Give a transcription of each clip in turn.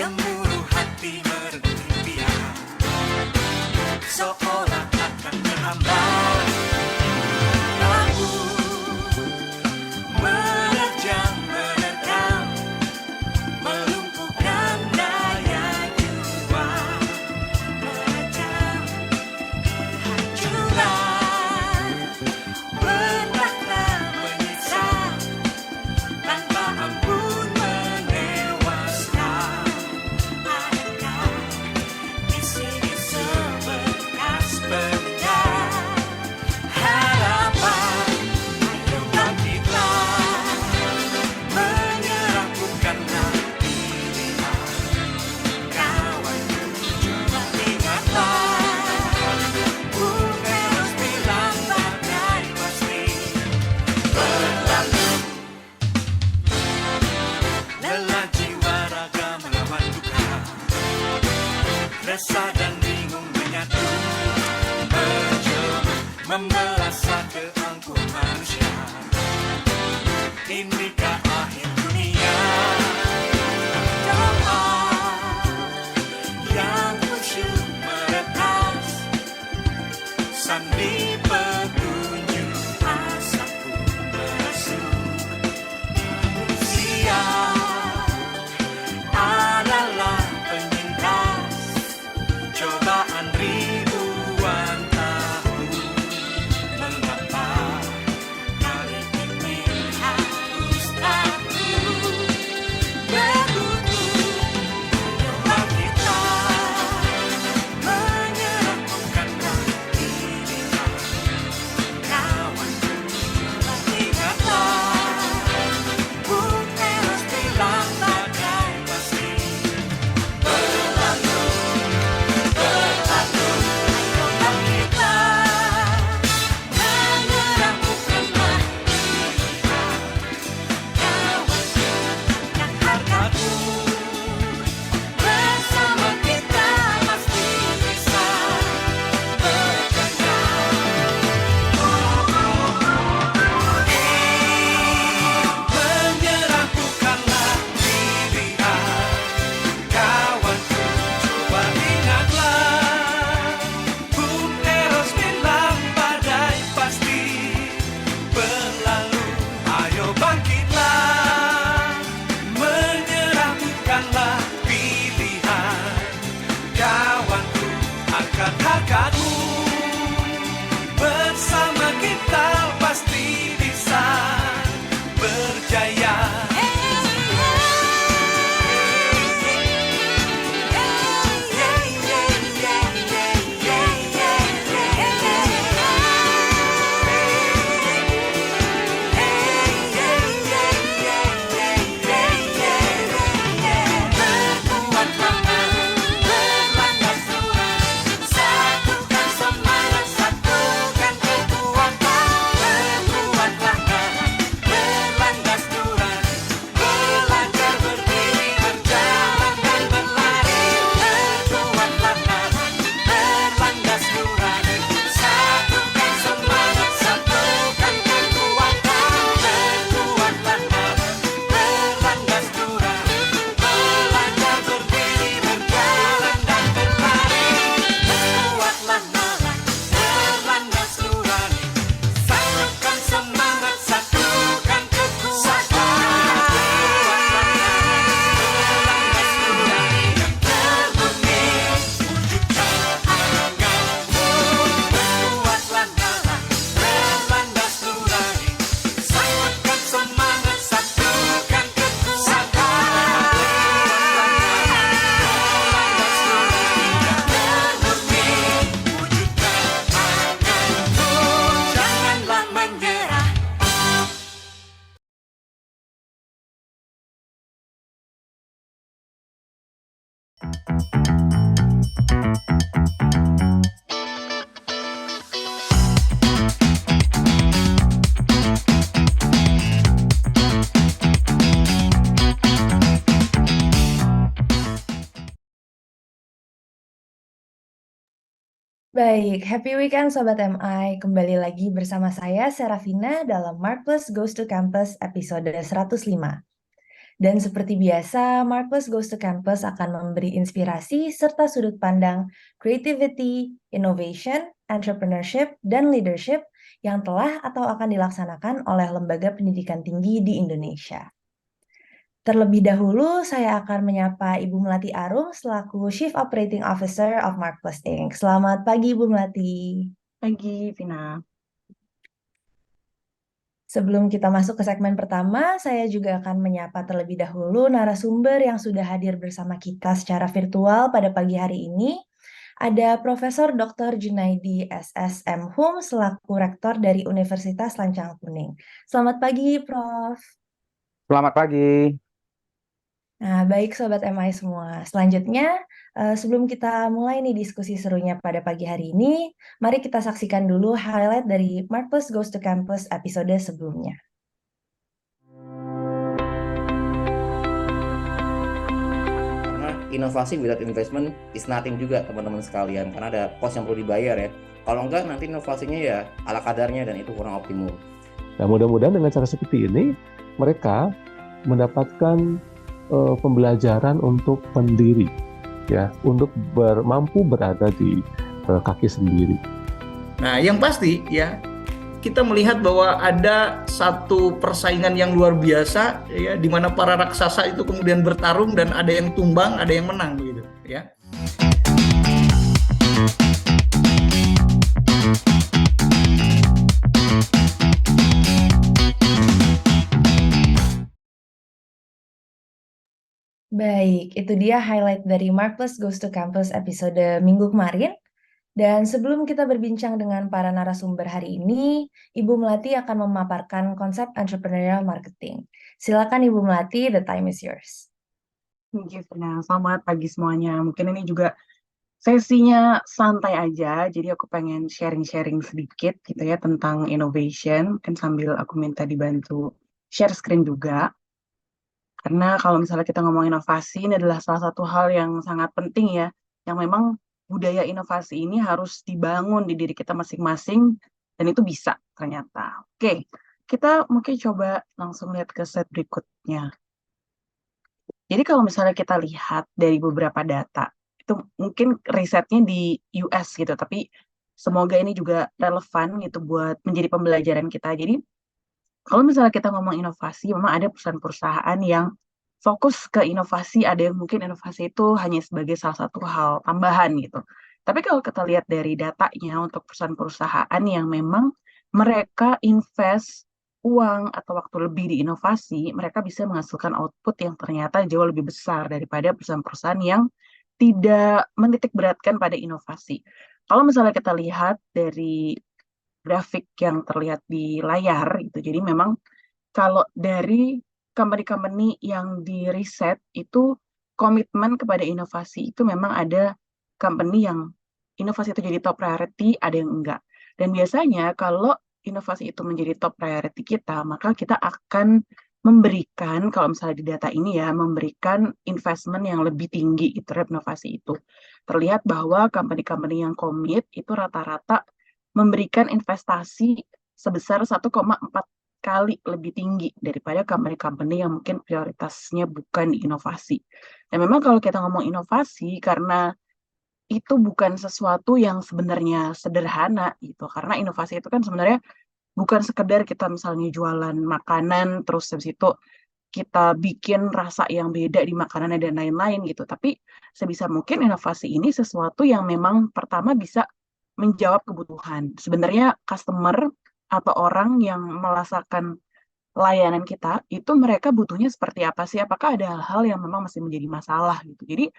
Gemuruh hati merenggut impian, seolah akan terhambat. Rambut menerjang, menerkam, melumpuhkan daya jiwa, mengancam hancuran. Beratlah menyiksa, tanpa ampun menewaskan. Adakah di sini sebekas benda harapan? Ayo bangkitlah, menyerah bukanlah pilihan. Kawanku, coba ingatlah, bukan harus bilang bagai pasti berlalu. Lelah jiwa raga melawan duka, resah dan bingung menyatu, menjelma membelah satu angkuh manusia. Inikah akhir dunia? Doa yang khusyuk meretas, sambil petunjuk asaku merasuk. Manusia adalah penyintas cobaan ribuan tahun. Mengapa kali ini harus takut berkutu? Ayo bangkitlah, menyerah bukanlah pilihan. Kawanku, coba ingatlah, bukan harus bilang bagai pasti berlalu. Berlalu, ayo bangkitlah, menyerah bukanlah pilihan. Kawanku, dan hartaku, bersama kita pasti bisa berjaya. Menyerah bukanlah pilihan. Kawanku, coba ingatlah, Bung Eros bilang badai pasti berlalu. Ayo bangkitlah, menyerah bukanlah pilihan. Kawanku, angkat hargatmu, bersama kita pasti bisa berjaya. Satukan semangat, satukan kekuatan. Baik, happy weekend Sobat MI. Kembali lagi bersama saya, Serafina, dalam Mark Plus Goes to Campus episode 105. Dan seperti biasa, Marvelous Goes to Campus akan memberi inspirasi serta sudut pandang creativity, innovation, entrepreneurship, dan leadership yang telah atau akan dilaksanakan oleh lembaga pendidikan tinggi di Indonesia. Terlebih dahulu, saya akan menyapa Ibu Melati Arum selaku Chief Operating Officer of Marvelous Inc. Selamat pagi, Ibu Melati. Pagi, Vina. Sebelum kita masuk ke segmen pertama, saya juga akan menyapa terlebih dahulu narasumber yang sudah hadir bersama kita secara virtual pada pagi hari ini. Ada Profesor Dr. Junaidi SSM Hum selaku Rektor dari Universitas Lancang Kuning. Selamat pagi, Prof. Selamat pagi. Nah, baik Sobat MI semua. Selanjutnya, sebelum kita mulai nih diskusi serunya pada pagi hari ini, mari kita saksikan dulu highlight dari Marvelous Goes to Campus episode sebelumnya. Karena inovasi without investment is nothing juga teman-teman sekalian, karena ada cost yang perlu dibayar ya. Kalau enggak nanti inovasinya ya ala kadarnya dan itu kurang optimum. Nah, mudah-mudahan dengan cara seperti ini mereka mendapatkan pembelajaran untuk pendiri, ya, untuk mampu berada di kaki sendiri. Nah, yang pasti ya kita melihat bahwa ada satu persaingan yang luar biasa ya, di mana para raksasa itu kemudian bertarung dan ada yang tumbang, ada yang menang gitu ya. Baik, itu dia highlight dari Marvelous Goes to Campus episode minggu kemarin. Dan sebelum kita berbincang dengan para narasumber hari ini, Ibu Melati akan memaparkan konsep entrepreneurial marketing. Silakan Ibu Melati, the time is yours. Thank you, Vina. Selamat pagi semuanya. Mungkin ini juga sesinya santai aja, jadi aku pengen sharing-sharing sedikit gitu ya tentang innovation, mungkin sambil aku minta dibantu share screen juga. Karena kalau misalnya kita ngomong inovasi, ini adalah salah satu hal yang sangat penting ya, yang memang budaya inovasi ini harus dibangun di diri kita masing-masing, dan itu bisa ternyata. Oke, kita mungkin coba langsung lihat ke slide berikutnya. Jadi kalau misalnya kita lihat dari beberapa data, itu mungkin risetnya di US gitu, tapi semoga ini juga relevan gitu buat menjadi pembelajaran kita. Jadi kalau misalnya kita ngomong inovasi, memang ada perusahaan-perusahaan yang fokus ke inovasi, ada yang mungkin inovasi itu hanya sebagai salah satu hal tambahan gitu. Tapi kalau kita lihat dari datanya untuk perusahaan-perusahaan yang memang mereka invest uang atau waktu lebih di inovasi, mereka bisa menghasilkan output yang ternyata jauh lebih besar daripada perusahaan-perusahaan yang tidak menitik beratkan pada inovasi. Kalau misalnya kita lihat dari grafik yang terlihat di layar itu. Jadi memang kalau dari company-company yang di riset itu komitmen kepada inovasi itu memang ada company yang inovasi itu jadi top priority, ada yang enggak. Dan biasanya kalau inovasi itu menjadi top priority kita, maka kita akan memberikan, kalau misalnya di data ini ya, memberikan investment yang lebih tinggi terhadap inovasi itu. Terlihat bahwa company-company yang komit itu rata-rata memberikan investasi sebesar 1,4 kali lebih tinggi daripada company-company yang mungkin prioritasnya bukan di inovasi. Dan memang kalau kita ngomong inovasi, karena itu bukan sesuatu yang sebenarnya sederhana gitu, karena inovasi itu kan sebenarnya bukan sekedar kita misalnya jualan makanan, terus habis itu kita bikin rasa yang beda di makanannya dan lain-lain gitu. Tapi sebisa mungkin inovasi ini sesuatu yang memang pertama bisa menjawab kebutuhan. Sebenarnya customer atau orang yang merasakan layanan kita, itu mereka butuhnya seperti apa sih? Apakah ada hal-hal yang memang masih menjadi masalah gitu. Jadi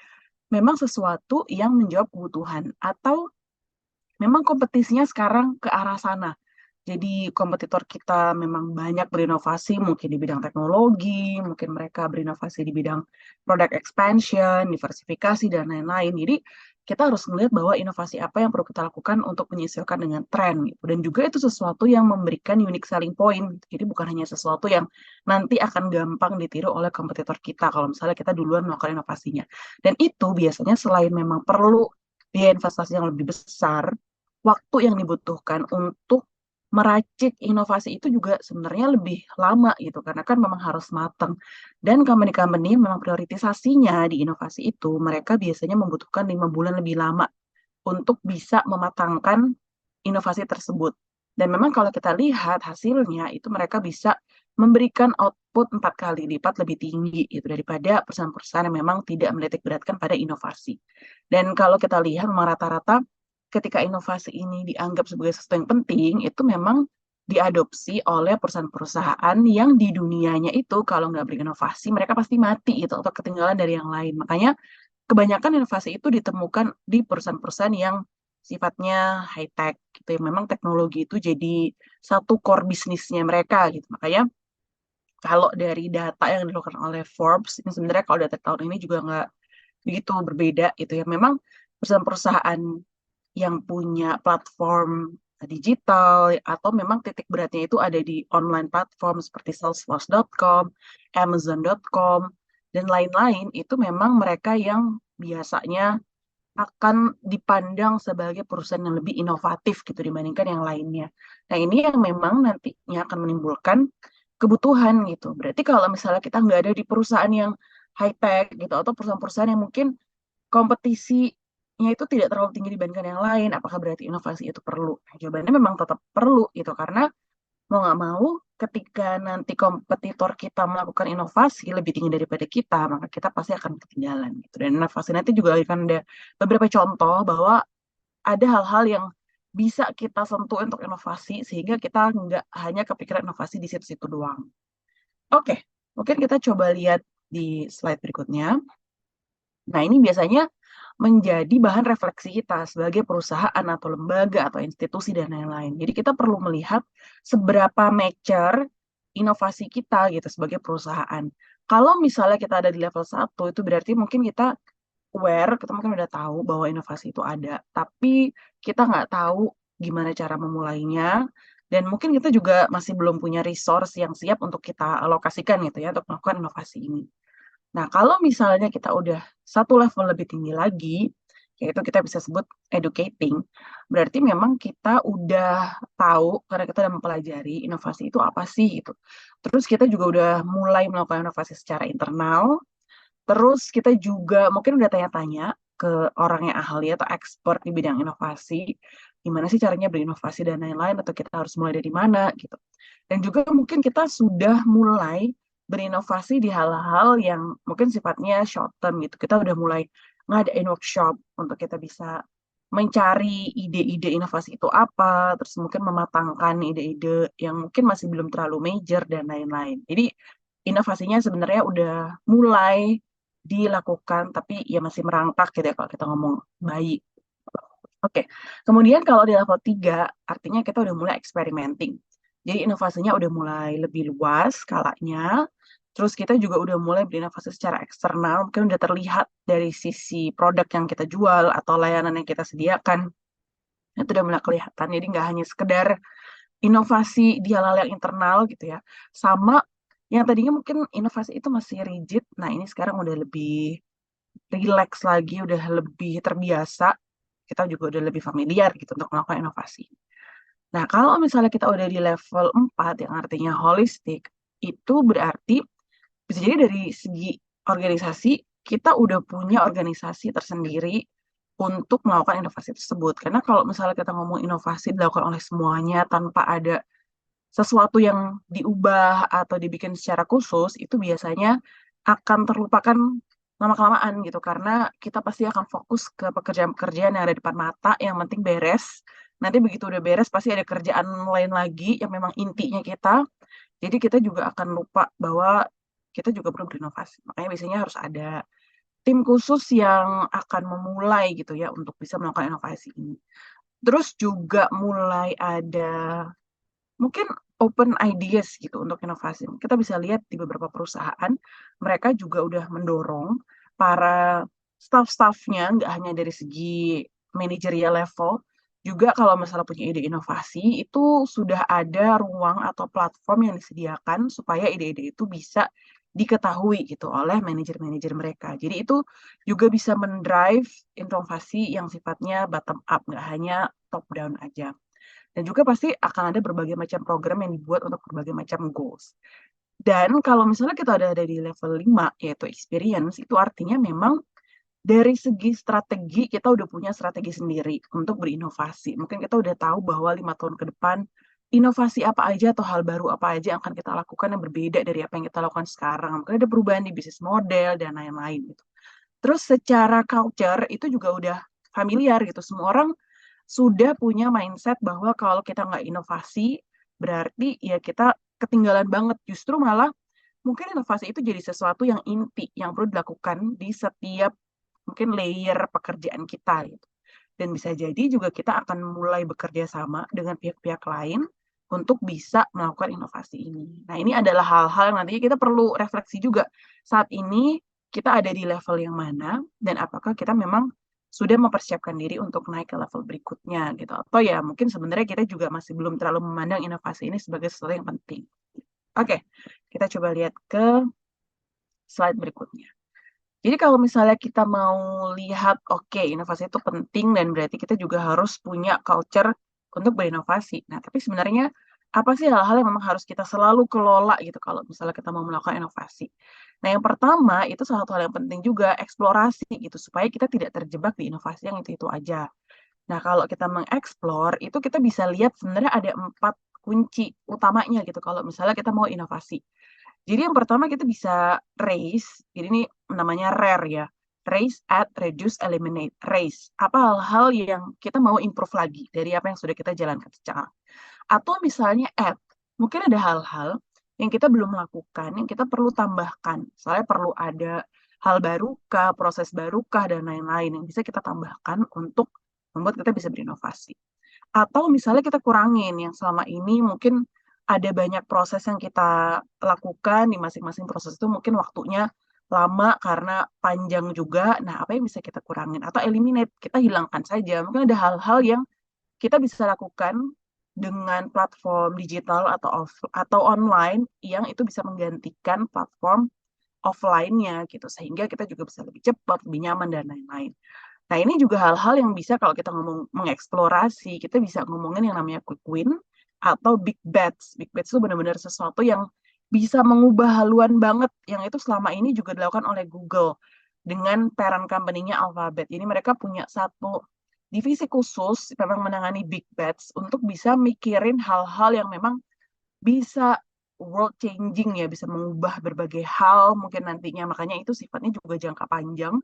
memang sesuatu yang menjawab kebutuhan. Atau memang kompetisinya sekarang ke arah sana. Jadi kompetitor kita memang banyak berinovasi, mungkin di bidang teknologi, mungkin mereka berinovasi di bidang product expansion, diversifikasi, dan lain-lain. Jadi kita harus melihat bahwa inovasi apa yang perlu kita lakukan untuk menyesuaikan dengan tren. Gitu. Dan juga itu sesuatu yang memberikan unique selling point. Jadi bukan hanya sesuatu yang nanti akan gampang ditiru oleh kompetitor kita kalau misalnya kita duluan melakukan inovasinya. Dan itu biasanya selain memang perlu biaya investasi yang lebih besar, waktu yang dibutuhkan untuk meracik inovasi itu juga sebenarnya lebih lama gitu, karena kan memang harus matang. Dan company-company memang prioritisasinya di inovasi itu, mereka biasanya membutuhkan 5 bulan lebih lama untuk bisa mematangkan inovasi tersebut. Dan memang kalau kita lihat hasilnya, itu mereka bisa memberikan output 4 kali lipat lebih tinggi gitu daripada perusahaan-perusahaan yang memang tidak menitik beratkan pada inovasi. Dan kalau kita lihat memang rata-rata ketika inovasi ini dianggap sebagai sesuatu yang penting, itu memang diadopsi oleh perusahaan-perusahaan yang di dunianya itu kalau nggak berinovasi, mereka pasti mati itu atau ketinggalan dari yang lain. Makanya kebanyakan inovasi itu ditemukan di perusahaan-perusahaan yang sifatnya high tech gitu, yang memang teknologi itu jadi satu core bisnisnya mereka gitu. Makanya kalau dari data yang dilakukan oleh Forbes, ini sebenarnya kalau data tahun ini juga nggak begitu berbeda gitu ya. Memang perusahaan-perusahaan yang punya platform digital atau memang titik beratnya itu ada di online platform seperti Salesforce.com, Amazon.com, dan lain-lain, itu memang mereka yang biasanya akan dipandang sebagai perusahaan yang lebih inovatif gitu dibandingkan yang lainnya. Nah, ini yang memang nantinya akan menimbulkan kebutuhan gitu. Berarti kalau misalnya kita nggak ada di perusahaan yang high tech gitu atau perusahaan-perusahaan yang mungkin kompetisinya itu tidak terlalu tinggi dibandingkan yang lain, apakah berarti inovasi itu perlu? Nah, jawabannya memang tetap perlu gitu, karena mau nggak mau ketika nanti kompetitor kita melakukan inovasi lebih tinggi daripada kita, maka kita pasti akan ketinggalan gitu. Dan inovasi nanti juga akan ada beberapa contoh bahwa ada hal-hal yang bisa kita sentuh untuk inovasi sehingga kita nggak hanya kepikiran inovasi di situ-situ doang. Oke, mungkin kita coba lihat di slide berikutnya. Nah, ini biasanya menjadi bahan refleksi kita sebagai perusahaan atau lembaga atau institusi dan lain-lain. Jadi kita perlu melihat seberapa mature inovasi kita gitu sebagai perusahaan. Kalau misalnya kita ada di level 1, itu berarti mungkin kita aware, kita mungkin udah tahu bahwa inovasi itu ada, tapi kita nggak tahu gimana cara memulainya, dan mungkin kita juga masih belum punya resource yang siap untuk kita alokasikan gitu ya, untuk melakukan inovasi ini. Nah, kalau misalnya kita udah satu level lebih tinggi lagi, yaitu kita bisa sebut educating, berarti memang kita udah tahu, karena kita udah mempelajari inovasi itu apa sih gitu. Terus kita juga udah mulai melakukan inovasi secara internal, terus kita juga mungkin udah tanya-tanya ke orang yang ahli atau expert di bidang inovasi, gimana sih caranya berinovasi dan lain-lain, atau kita harus mulai dari mana gitu. Dan juga mungkin kita sudah mulai berinovasi di hal-hal yang mungkin sifatnya short term gitu. Kita udah mulai ngadain workshop untuk kita bisa mencari ide-ide inovasi itu apa, terus mungkin mematangkan ide-ide yang mungkin masih belum terlalu major dan lain-lain. Jadi inovasinya sebenarnya udah mulai dilakukan, tapi ya masih merangkak gitu ya kalau kita ngomong baik. Oke, kemudian kalau di level 3, artinya kita udah mulai experimenting. Jadi inovasinya udah mulai lebih luas skalanya, terus kita juga udah mulai berinovasi secara eksternal, mungkin udah terlihat dari sisi produk yang kita jual atau layanan yang kita sediakan, itu udah mulai kelihatan. Jadi nggak hanya sekedar inovasi di hal-hal yang internal gitu ya, sama yang tadinya mungkin inovasi itu masih rigid, nah ini sekarang udah lebih relax lagi, udah lebih terbiasa, kita juga udah lebih familiar gitu untuk melakukan inovasi. Nah, kalau misalnya kita udah di level 4 yang artinya holistik, itu berarti bisa jadi dari segi organisasi, kita udah punya organisasi tersendiri untuk melakukan inovasi tersebut. Karena kalau misalnya kita ngomong inovasi dilakukan oleh semuanya tanpa ada sesuatu yang diubah atau dibikin secara khusus, itu biasanya akan terlupakan lama-kelamaan gitu, karena kita pasti akan fokus ke pekerjaan-pekerjaan yang ada di depan mata, yang penting beres. Nanti begitu udah beres, pasti ada kerjaan lain lagi yang memang intinya kita. Jadi kita juga akan lupa bahwa kita juga perlu berinovasi. Makanya biasanya harus ada tim khusus yang akan memulai gitu ya untuk bisa melakukan inovasi ini. Terus juga mulai ada mungkin open ideas gitu untuk inovasi. Kita bisa lihat di beberapa perusahaan, mereka juga udah mendorong para staff-staffnya, nggak hanya dari segi managerial level, juga kalau misalnya punya ide inovasi, itu sudah ada ruang atau platform yang disediakan supaya ide-ide itu bisa diketahui gitu oleh manajer-manajer mereka. Jadi itu juga bisa mendrive inovasi yang sifatnya bottom up, nggak hanya top down aja. Dan juga pasti akan ada berbagai macam program yang dibuat untuk berbagai macam goals. Dan kalau misalnya kita ada di level 5, yaitu experience, itu artinya memang dari segi strategi, kita udah punya strategi sendiri untuk berinovasi. Mungkin kita udah tahu bahwa 5 tahun ke depan, inovasi apa aja atau hal baru apa aja yang akan kita lakukan yang berbeda dari apa yang kita lakukan sekarang. Mungkin ada perubahan di bisnis model dan lain-lain gitu. Terus secara culture itu juga udah familiar gitu. Semua orang sudah punya mindset bahwa kalau kita nggak inovasi, berarti ya kita ketinggalan banget. Justru malah mungkin inovasi itu jadi sesuatu yang inti, yang perlu dilakukan di setiap mungkin layer pekerjaan kita gitu. Dan bisa jadi juga kita akan mulai bekerja sama dengan pihak-pihak lain untuk bisa melakukan inovasi ini. Nah, ini adalah hal-hal yang nantinya kita perlu refleksi juga. Saat ini kita ada di level yang mana dan apakah kita memang sudah mempersiapkan diri untuk naik ke level berikutnya gitu. Atau ya mungkin sebenarnya kita juga masih belum terlalu memandang inovasi ini sebagai sesuatu yang penting. Oke, kita coba lihat ke slide berikutnya. Jadi kalau misalnya kita mau lihat, oke, inovasi itu penting dan berarti kita juga harus punya culture untuk berinovasi. Nah, tapi sebenarnya apa sih hal-hal yang memang harus kita selalu kelola gitu kalau misalnya kita mau melakukan inovasi. Nah, yang pertama itu salah satu hal yang penting juga eksplorasi gitu supaya kita tidak terjebak di inovasi yang itu aja. Nah, kalau kita mengeksplor itu kita bisa lihat sebenarnya ada 4 kunci utamanya gitu kalau misalnya kita mau inovasi. Jadi yang pertama kita bisa raise, jadi ini namanya RARE ya, raise, add, reduce, eliminate, raise. Apa hal-hal yang kita mau improve lagi dari apa yang sudah kita jalankan sekarang. Atau misalnya add, mungkin ada hal-hal yang kita belum lakukan, yang kita perlu tambahkan. Misalnya perlu ada hal barukah, proses barukah, dan lain-lain yang bisa kita tambahkan untuk membuat kita bisa berinovasi. Atau misalnya kita kurangin yang selama ini mungkin ada banyak proses yang kita lakukan di masing-masing proses itu mungkin waktunya lama karena panjang juga. Nah, apa yang bisa kita kurangin atau eliminate, kita hilangkan saja. Mungkin ada hal-hal yang kita bisa lakukan dengan platform digital atau online yang itu bisa menggantikan platform offline-nya gitu sehingga kita juga bisa lebih cepat, lebih nyaman dan lain-lain. Nah, ini juga hal-hal yang bisa kalau kita ngomong mengeksplorasi, kita bisa ngomongin yang namanya quick win atau big bets. Big bets itu benar-benar sesuatu yang bisa mengubah haluan banget, yang itu selama ini juga dilakukan oleh Google dengan parent company-nya Alphabet. Jadi mereka punya satu divisi khusus memang menangani big bets untuk bisa mikirin hal-hal yang memang bisa world changing ya, bisa mengubah berbagai hal mungkin nantinya. Makanya itu sifatnya juga jangka panjang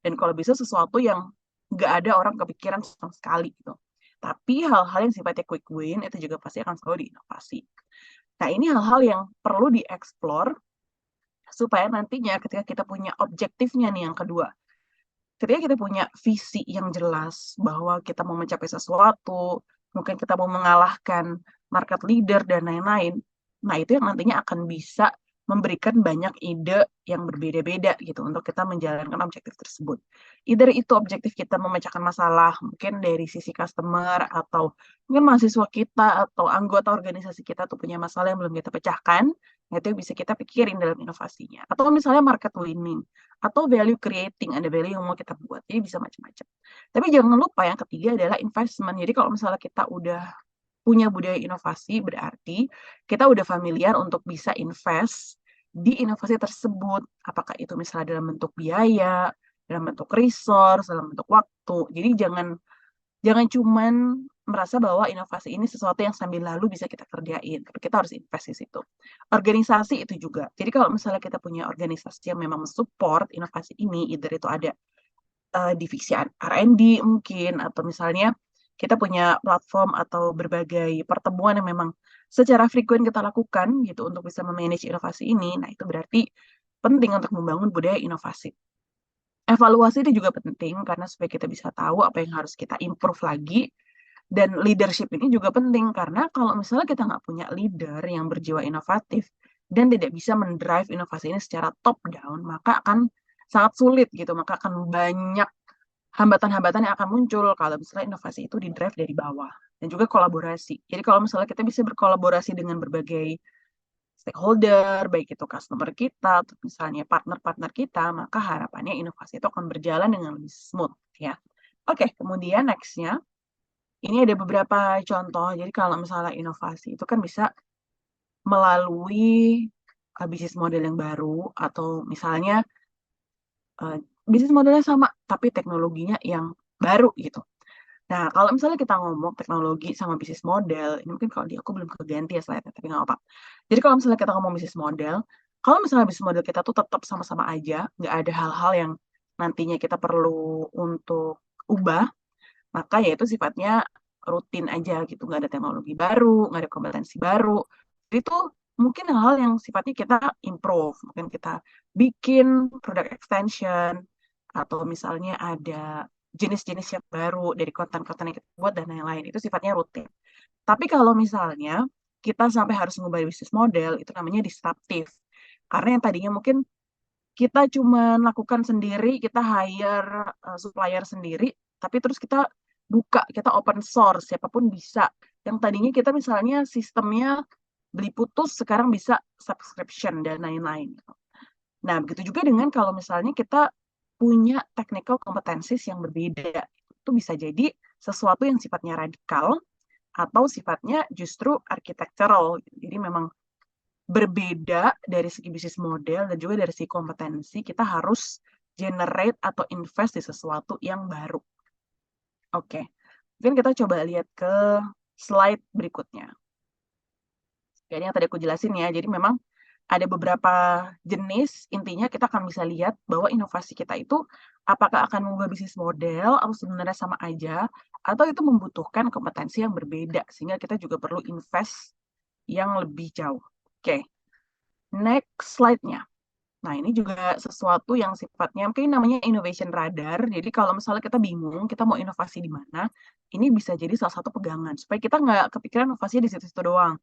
dan kalau bisa sesuatu yang nggak ada orang kepikiran sama sekali gitu. Tapi hal-hal yang sifatnya quick win itu juga pasti akan selalu diinovasi. Nah, ini hal-hal yang perlu dieksplor supaya nantinya ketika kita punya objektifnya nih yang kedua. Ketika kita punya visi yang jelas bahwa kita mau mencapai sesuatu, mungkin kita mau mengalahkan market leader dan lain-lain. Nah, itu yang nantinya akan bisa memberikan banyak ide yang berbeda-beda gitu untuk kita menjalankan objektif tersebut. Either itu objektif kita memecahkan masalah, mungkin dari sisi customer atau mungkin mahasiswa kita atau anggota organisasi kita tuh punya masalah yang belum kita pecahkan, nah itu yang bisa kita pikirin dalam inovasinya. Atau misalnya market winning, atau value creating, ada value yang mau kita buat, jadi bisa macam-macam. Tapi jangan lupa yang ketiga adalah investment. Jadi kalau misalnya kita udah punya budaya inovasi, berarti kita udah familiar untuk bisa invest di inovasi tersebut. Apakah itu misalnya dalam bentuk biaya, dalam bentuk resource, dalam bentuk waktu. Jadi jangan cuman merasa bahwa inovasi ini sesuatu yang sambil lalu bisa kita kerjain. Tapi kita harus invest di situ. Organisasi itu juga. Jadi kalau misalnya kita punya organisasi yang memang support inovasi ini, either itu ada divisi R&D mungkin, atau misalnya kita punya platform atau berbagai pertemuan yang memang secara frequent kita lakukan gitu untuk bisa memanage inovasi ini. Nah, itu berarti penting untuk membangun budaya inovasi. Evaluasi itu juga penting karena supaya kita bisa tahu apa yang harus kita improve lagi. Dan leadership ini juga penting karena kalau misalnya kita nggak punya leader yang berjiwa inovatif dan tidak bisa mendrive inovasi ini secara top down, maka akan sangat sulit gitu, maka akan banyak hambatan-hambatan yang akan muncul kalau misalnya inovasi itu di-drive dari bawah. Dan juga kolaborasi. Jadi kalau misalnya kita bisa berkolaborasi dengan berbagai stakeholder, baik itu customer kita, atau misalnya partner-partner kita, maka harapannya inovasi itu akan berjalan dengan lebih smooth. Ya. Oke, kemudian next-nya, Ini ada beberapa contoh. Jadi kalau misalnya inovasi itu kan bisa melalui bisnis model yang baru, atau misalnya bisnis modelnya sama tapi teknologinya yang baru gitu. Nah, kalau misalnya kita ngomong teknologi sama bisnis model, ini mungkin kalau di aku belum keganti ya slide-nya, tapi nggak apa. Jadi kalau misalnya kita ngomong bisnis model, kalau misalnya bisnis model kita tuh tetap sama-sama aja, nggak ada hal-hal yang nantinya kita perlu untuk ubah, maka ya itu sifatnya rutin aja gitu, nggak ada teknologi baru, nggak ada kompetensi baru. Jadi itu mungkin hal-hal yang sifatnya kita improve, mungkin kita bikin product extension, atau misalnya ada jenis-jenis yang baru dari konten-konten yang kita buat dan lain-lain, itu sifatnya rutin. Tapi kalau misalnya kita sampai harus mengubah bisnis model, itu namanya disruptif. Karena yang tadinya mungkin kita cuma lakukan sendiri, kita hire supplier sendiri, tapi terus kita buka, kita open source, siapapun bisa. Yang tadinya kita misalnya sistemnya beli putus, sekarang bisa subscription dan lain-lain. Nah, begitu juga dengan kalau misalnya kita punya technical competencies yang berbeda. Itu bisa jadi sesuatu yang sifatnya radikal atau sifatnya justru architectural. Jadi memang berbeda dari segi bisnis model dan juga dari segi kompetensi, kita harus generate atau invest di sesuatu yang baru. Oke, mungkin kita coba lihat ke slide berikutnya. Jadi yang tadi aku jelasin ya, jadi memang ada beberapa jenis, intinya kita akan bisa lihat bahwa inovasi kita itu apakah akan mengubah bisnis model atau sebenarnya sama aja, atau itu membutuhkan kompetensi yang berbeda, sehingga kita juga perlu invest yang lebih jauh. Oke, next slide-nya. Nah, ini juga sesuatu yang sifatnya mungkin namanya innovation radar. Jadi kalau misalnya kita bingung, kita mau inovasi di mana, ini bisa jadi salah satu pegangan. Supaya kita nggak kepikiran inovasi di situ-situ doang.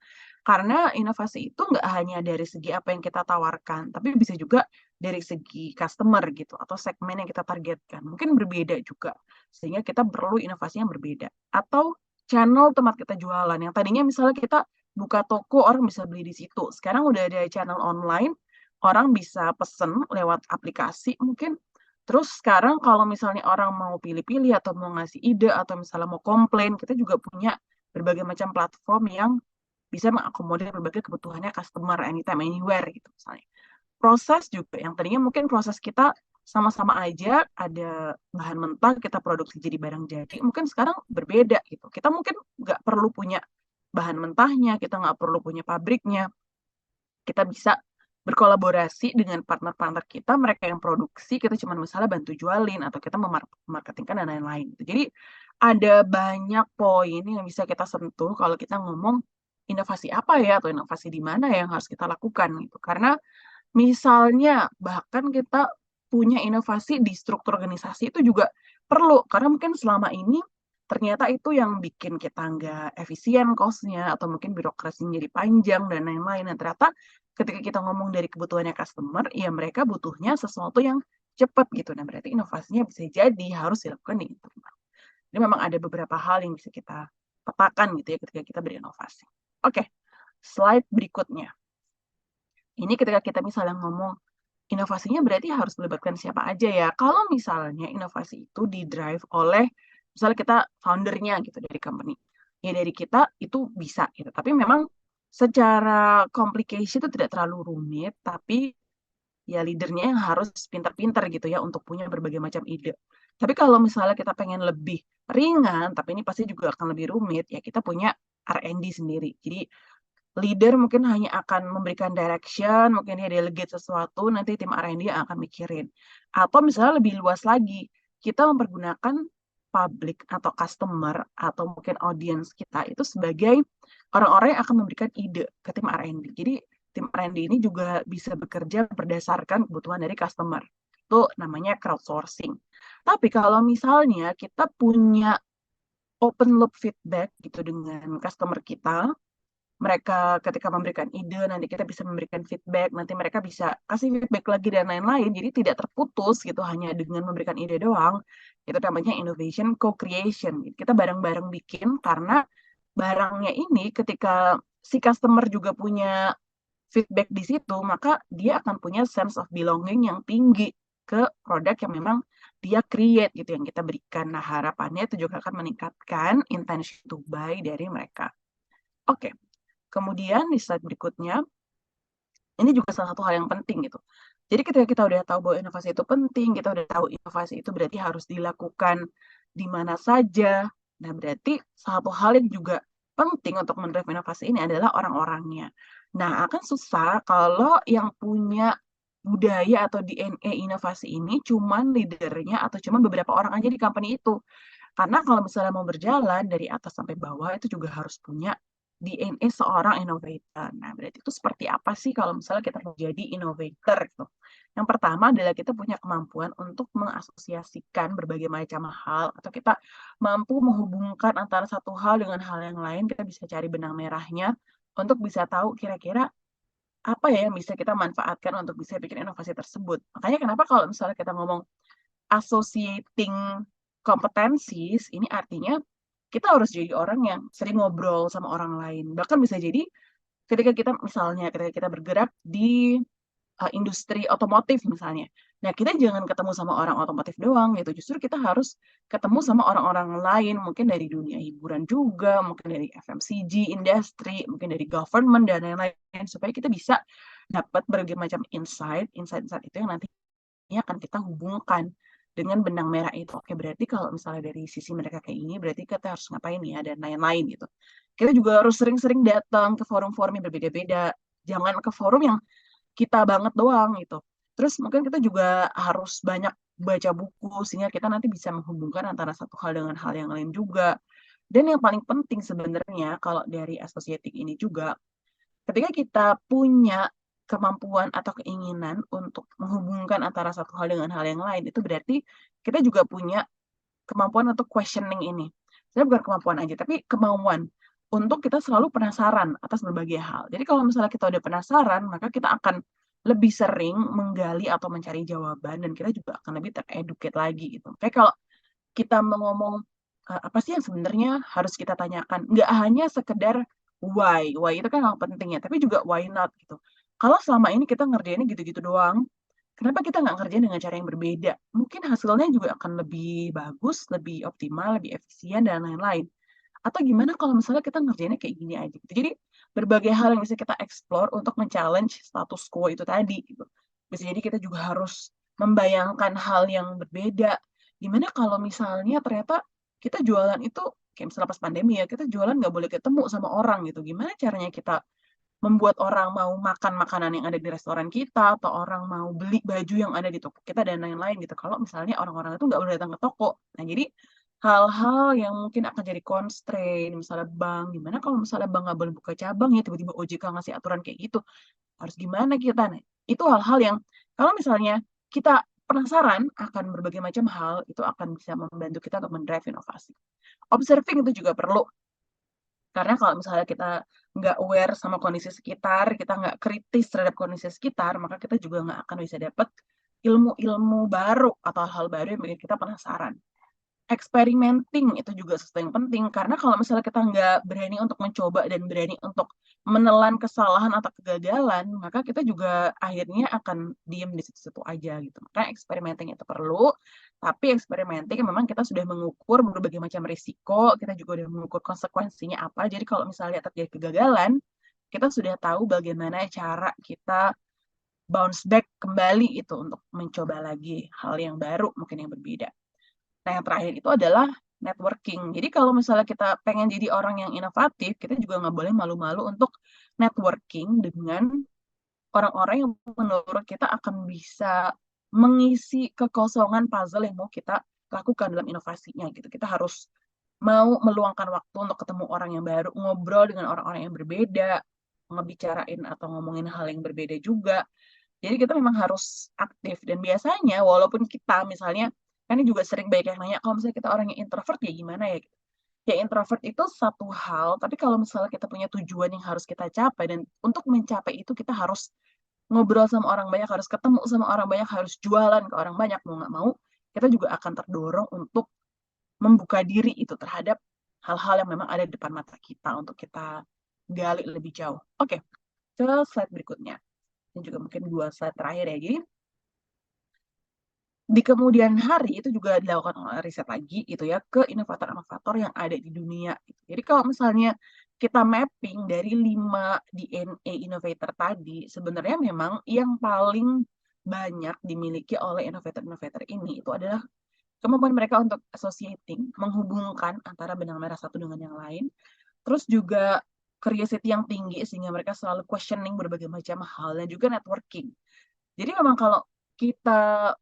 Karena inovasi itu nggak hanya dari segi apa yang kita tawarkan, tapi bisa juga dari segi customer gitu, atau segmen yang kita targetkan. Mungkin berbeda juga, sehingga kita perlu inovasi yang berbeda. Atau channel tempat kita jualan, yang tadinya misalnya kita buka toko, orang bisa beli di situ. Sekarang udah ada channel online, orang bisa pesen lewat aplikasi mungkin. Terus sekarang kalau misalnya orang mau pilih-pilih atau mau ngasih ide atau misalnya mau komplain, kita juga punya berbagai macam platform yang bisa mengakomodir berbagai kebutuhannya customer anytime, anywhere gitu misalnya. Proses juga, yang tadinya mungkin proses kita sama-sama aja, ada bahan mentah, kita produksi jadi barang jadi, mungkin sekarang berbeda gitu. Kita mungkin nggak perlu punya bahan mentahnya, kita nggak perlu punya pabriknya, kita bisa berkolaborasi dengan partner-partner kita, mereka yang produksi, kita cuma misalnya bantu jualin, atau kita memarketingkan dan lain-lain. Jadi ada banyak poin yang bisa kita sentuh kalau kita ngomong inovasi apa ya, atau inovasi di mana yang harus kita lakukan gitu. Karena misalnya bahkan kita punya inovasi di struktur organisasi itu juga perlu, karena mungkin selama ini ternyata itu yang bikin kita nggak efisien cost-nya, atau mungkin birokrasinya jadi panjang dan lain-lain. Dan ternyata ketika kita ngomong dari kebutuhannya customer, ya mereka butuhnya sesuatu yang cepat gitu. Nah, berarti inovasinya bisa jadi harus dilakukan di internal. Jadi memang ada beberapa hal yang bisa kita petakan gitu ya ketika kita berinovasi. Oke, slide berikutnya. Ini ketika kita misalnya ngomong inovasinya berarti harus melibatkan siapa aja ya. Kalau misalnya inovasi itu di-drive oleh misalnya kita foundernya gitu dari company, ya dari kita itu bisa gitu. Tapi memang secara complication itu tidak terlalu rumit, tapi ya leadernya yang harus pintar-pintar gitu ya untuk punya berbagai macam ide. Tapi kalau misalnya kita pengen lebih ringan, tapi ini pasti juga akan lebih rumit, ya kita punya R&D sendiri. Jadi leader mungkin hanya akan memberikan direction, mungkin dia delegate sesuatu, nanti tim R&D akan mikirin. Atau misalnya lebih luas lagi, kita mempergunakan public atau customer atau mungkin audience kita itu sebagai orang-orang yang akan memberikan ide ke tim R&D. Jadi tim R&D ini juga bisa bekerja berdasarkan kebutuhan dari customer. Itu namanya crowdsourcing. Tapi kalau misalnya kita punya open loop feedback gitu dengan customer kita, mereka ketika memberikan ide, nanti kita bisa memberikan feedback, nanti mereka bisa kasih feedback lagi dan lain-lain, jadi tidak terputus gitu hanya dengan memberikan ide doang. Itu namanya innovation co-creation. Kita bareng-bareng bikin, karena barangnya ini ketika si customer juga punya feedback di situ, maka dia akan punya sense of belonging yang tinggi ke produk yang memang dia create gitu yang kita berikan. Nah, harapannya itu juga akan meningkatkan intention to buy dari mereka. Oke, kemudian di slide berikutnya, ini juga salah satu hal yang penting gitu. Jadi ketika kita udah tahu bahwa inovasi itu penting, kita udah tahu inovasi itu berarti harus dilakukan di mana saja. Nah, berarti satu hal yang juga penting untuk mendrive inovasi ini adalah orang-orangnya. Nah, akan susah kalau yang punya budaya atau DNA inovasi ini cuman leadernya atau cuman beberapa orang aja di company itu. Karena kalau misalnya mau berjalan dari atas sampai bawah itu juga harus punya DNA seorang innovator. Nah, berarti itu seperti apa sih kalau misalnya kita menjadi innovator gitu. Yang pertama adalah kita punya kemampuan untuk mengasosiasikan berbagai macam hal atau kita mampu menghubungkan antara satu hal dengan hal yang lain. Kita bisa cari benang merahnya untuk bisa tahu kira-kira apa ya yang bisa kita manfaatkan untuk bisa bikin inovasi tersebut. Makanya kenapa kalau misalnya kita ngomong associating competencies, ini artinya kita harus jadi orang yang sering ngobrol sama orang lain. Bahkan bisa jadi ketika kita bergerak di industri otomotif misalnya. Nah, kita jangan ketemu sama orang otomotif doang gitu. Justru kita harus ketemu sama orang-orang lain, mungkin dari dunia hiburan juga, mungkin dari FMCG industri, mungkin dari government dan lain-lain supaya kita bisa dapat berbagai macam insight itu yang nantinya akan kita hubungkan dengan benang merah itu. Oke, berarti kalau misalnya dari sisi mereka kayak ini, berarti kita harus ngapain ya dan lain-lain gitu. Kita juga harus sering-sering datang ke forum-forum yang berbeda-beda. Jangan ke forum yang kita banget doang gitu. Terus mungkin kita juga harus banyak baca buku sehingga kita nanti bisa menghubungkan antara satu hal dengan hal yang lain juga. Dan yang paling penting sebenarnya kalau dari associating ini juga, ketika kita punya kemampuan atau keinginan untuk menghubungkan antara satu hal dengan hal yang lain, itu berarti kita juga punya kemampuan untuk questioning ini. Sebenarnya bukan kemampuan aja, tapi kemauan untuk kita selalu penasaran atas berbagai hal. Jadi kalau misalnya kita udah penasaran, maka kita akan lebih sering menggali atau mencari jawaban dan kita juga akan lebih tereducate lagi gitu. Kayak kalau kita mau ngomong apa sih yang sebenarnya harus kita tanyakan, nggak hanya sekedar why itu kan yang penting ya, tapi juga why not gitu. Kalau selama ini kita ngerjainnya gitu-gitu doang, kenapa kita nggak ngerjain dengan cara yang berbeda? Mungkin hasilnya juga akan lebih bagus, lebih optimal, lebih efisien, dan lain-lain. Atau gimana kalau misalnya kita ngerjainnya kayak gini aja gitu. Jadi berbagai hal yang bisa kita explore untuk men-challenge status quo itu tadi gitu. Bisa jadi kita juga harus membayangkan hal yang berbeda. Gimana kalau misalnya ternyata kita jualan itu, kayak misalnya pas pandemi ya, kita jualan nggak boleh ketemu sama orang gitu. Gimana caranya kita membuat orang mau makan makanan yang ada di restoran kita, atau orang mau beli baju yang ada di toko kita, dan lain-lain gitu. Kalau misalnya orang-orang itu nggak boleh datang ke toko. Nah, jadi hal-hal yang mungkin akan jadi constraint, misalnya bank, gimana kalau misalnya bank nggak boleh buka cabang ya, tiba-tiba OJK ngasih aturan kayak gitu, harus gimana kita? Nah, itu hal-hal yang kalau misalnya kita penasaran akan berbagai macam hal, itu akan bisa membantu kita untuk mendrive inovasi. Observing itu juga perlu, karena kalau misalnya kita nggak aware sama kondisi sekitar, kita nggak kritis terhadap kondisi sekitar, maka kita juga nggak akan bisa dapat ilmu-ilmu baru atau hal-hal baru yang bikin kita penasaran. Experimenting itu juga sesuatu yang penting, karena kalau misalnya kita nggak berani untuk mencoba dan berani untuk menelan kesalahan atau kegagalan, maka kita juga akhirnya akan diem di situ-situ aja gitu. Makanya experimenting itu perlu, tapi experimenting memang kita sudah mengukur berbagai macam risiko, kita juga sudah mengukur konsekuensinya apa. Jadi kalau misalnya terjadi kegagalan, kita sudah tahu bagaimana cara kita bounce back kembali itu untuk mencoba lagi hal yang baru, mungkin yang berbeda. Nah, yang terakhir itu adalah networking. Jadi kalau misalnya kita pengen jadi orang yang inovatif, kita juga nggak boleh malu-malu untuk networking dengan orang-orang yang menurut kita akan bisa mengisi kekosongan puzzle yang mau kita lakukan dalam inovasinya gitu. Kita harus mau meluangkan waktu untuk ketemu orang yang baru, ngobrol dengan orang-orang yang berbeda, ngebicarain atau ngomongin hal yang berbeda juga. Jadi kita memang harus aktif, dan biasanya walaupun kita misalnya, kan ini juga sering banyak yang nanya, kalau misalnya kita orang yang introvert ya gimana ya? Ya introvert itu satu hal, tapi kalau misalnya kita punya tujuan yang harus kita capai, dan untuk mencapai itu kita harus ngobrol sama orang banyak, harus ketemu sama orang banyak, harus jualan ke orang banyak, mau nggak mau, kita juga akan terdorong untuk membuka diri itu terhadap hal-hal yang memang ada di depan mata kita untuk kita gali lebih jauh. Oke, ke slide berikutnya. Ini juga mungkin 2 slide terakhir ya. Jadi di kemudian hari itu juga dilakukan riset lagi gitu ya ke inovator-inovator yang ada di dunia. Gitu. Jadi kalau misalnya kita mapping dari 5 DNA innovator tadi, sebenarnya memang yang paling banyak dimiliki oleh innovator-innovator ini itu adalah kemampuan mereka untuk associating, menghubungkan antara benang merah satu dengan yang lain, terus juga curiosity yang tinggi sehingga mereka selalu questioning berbagai macam hal, dan juga networking. Jadi memang kalau kita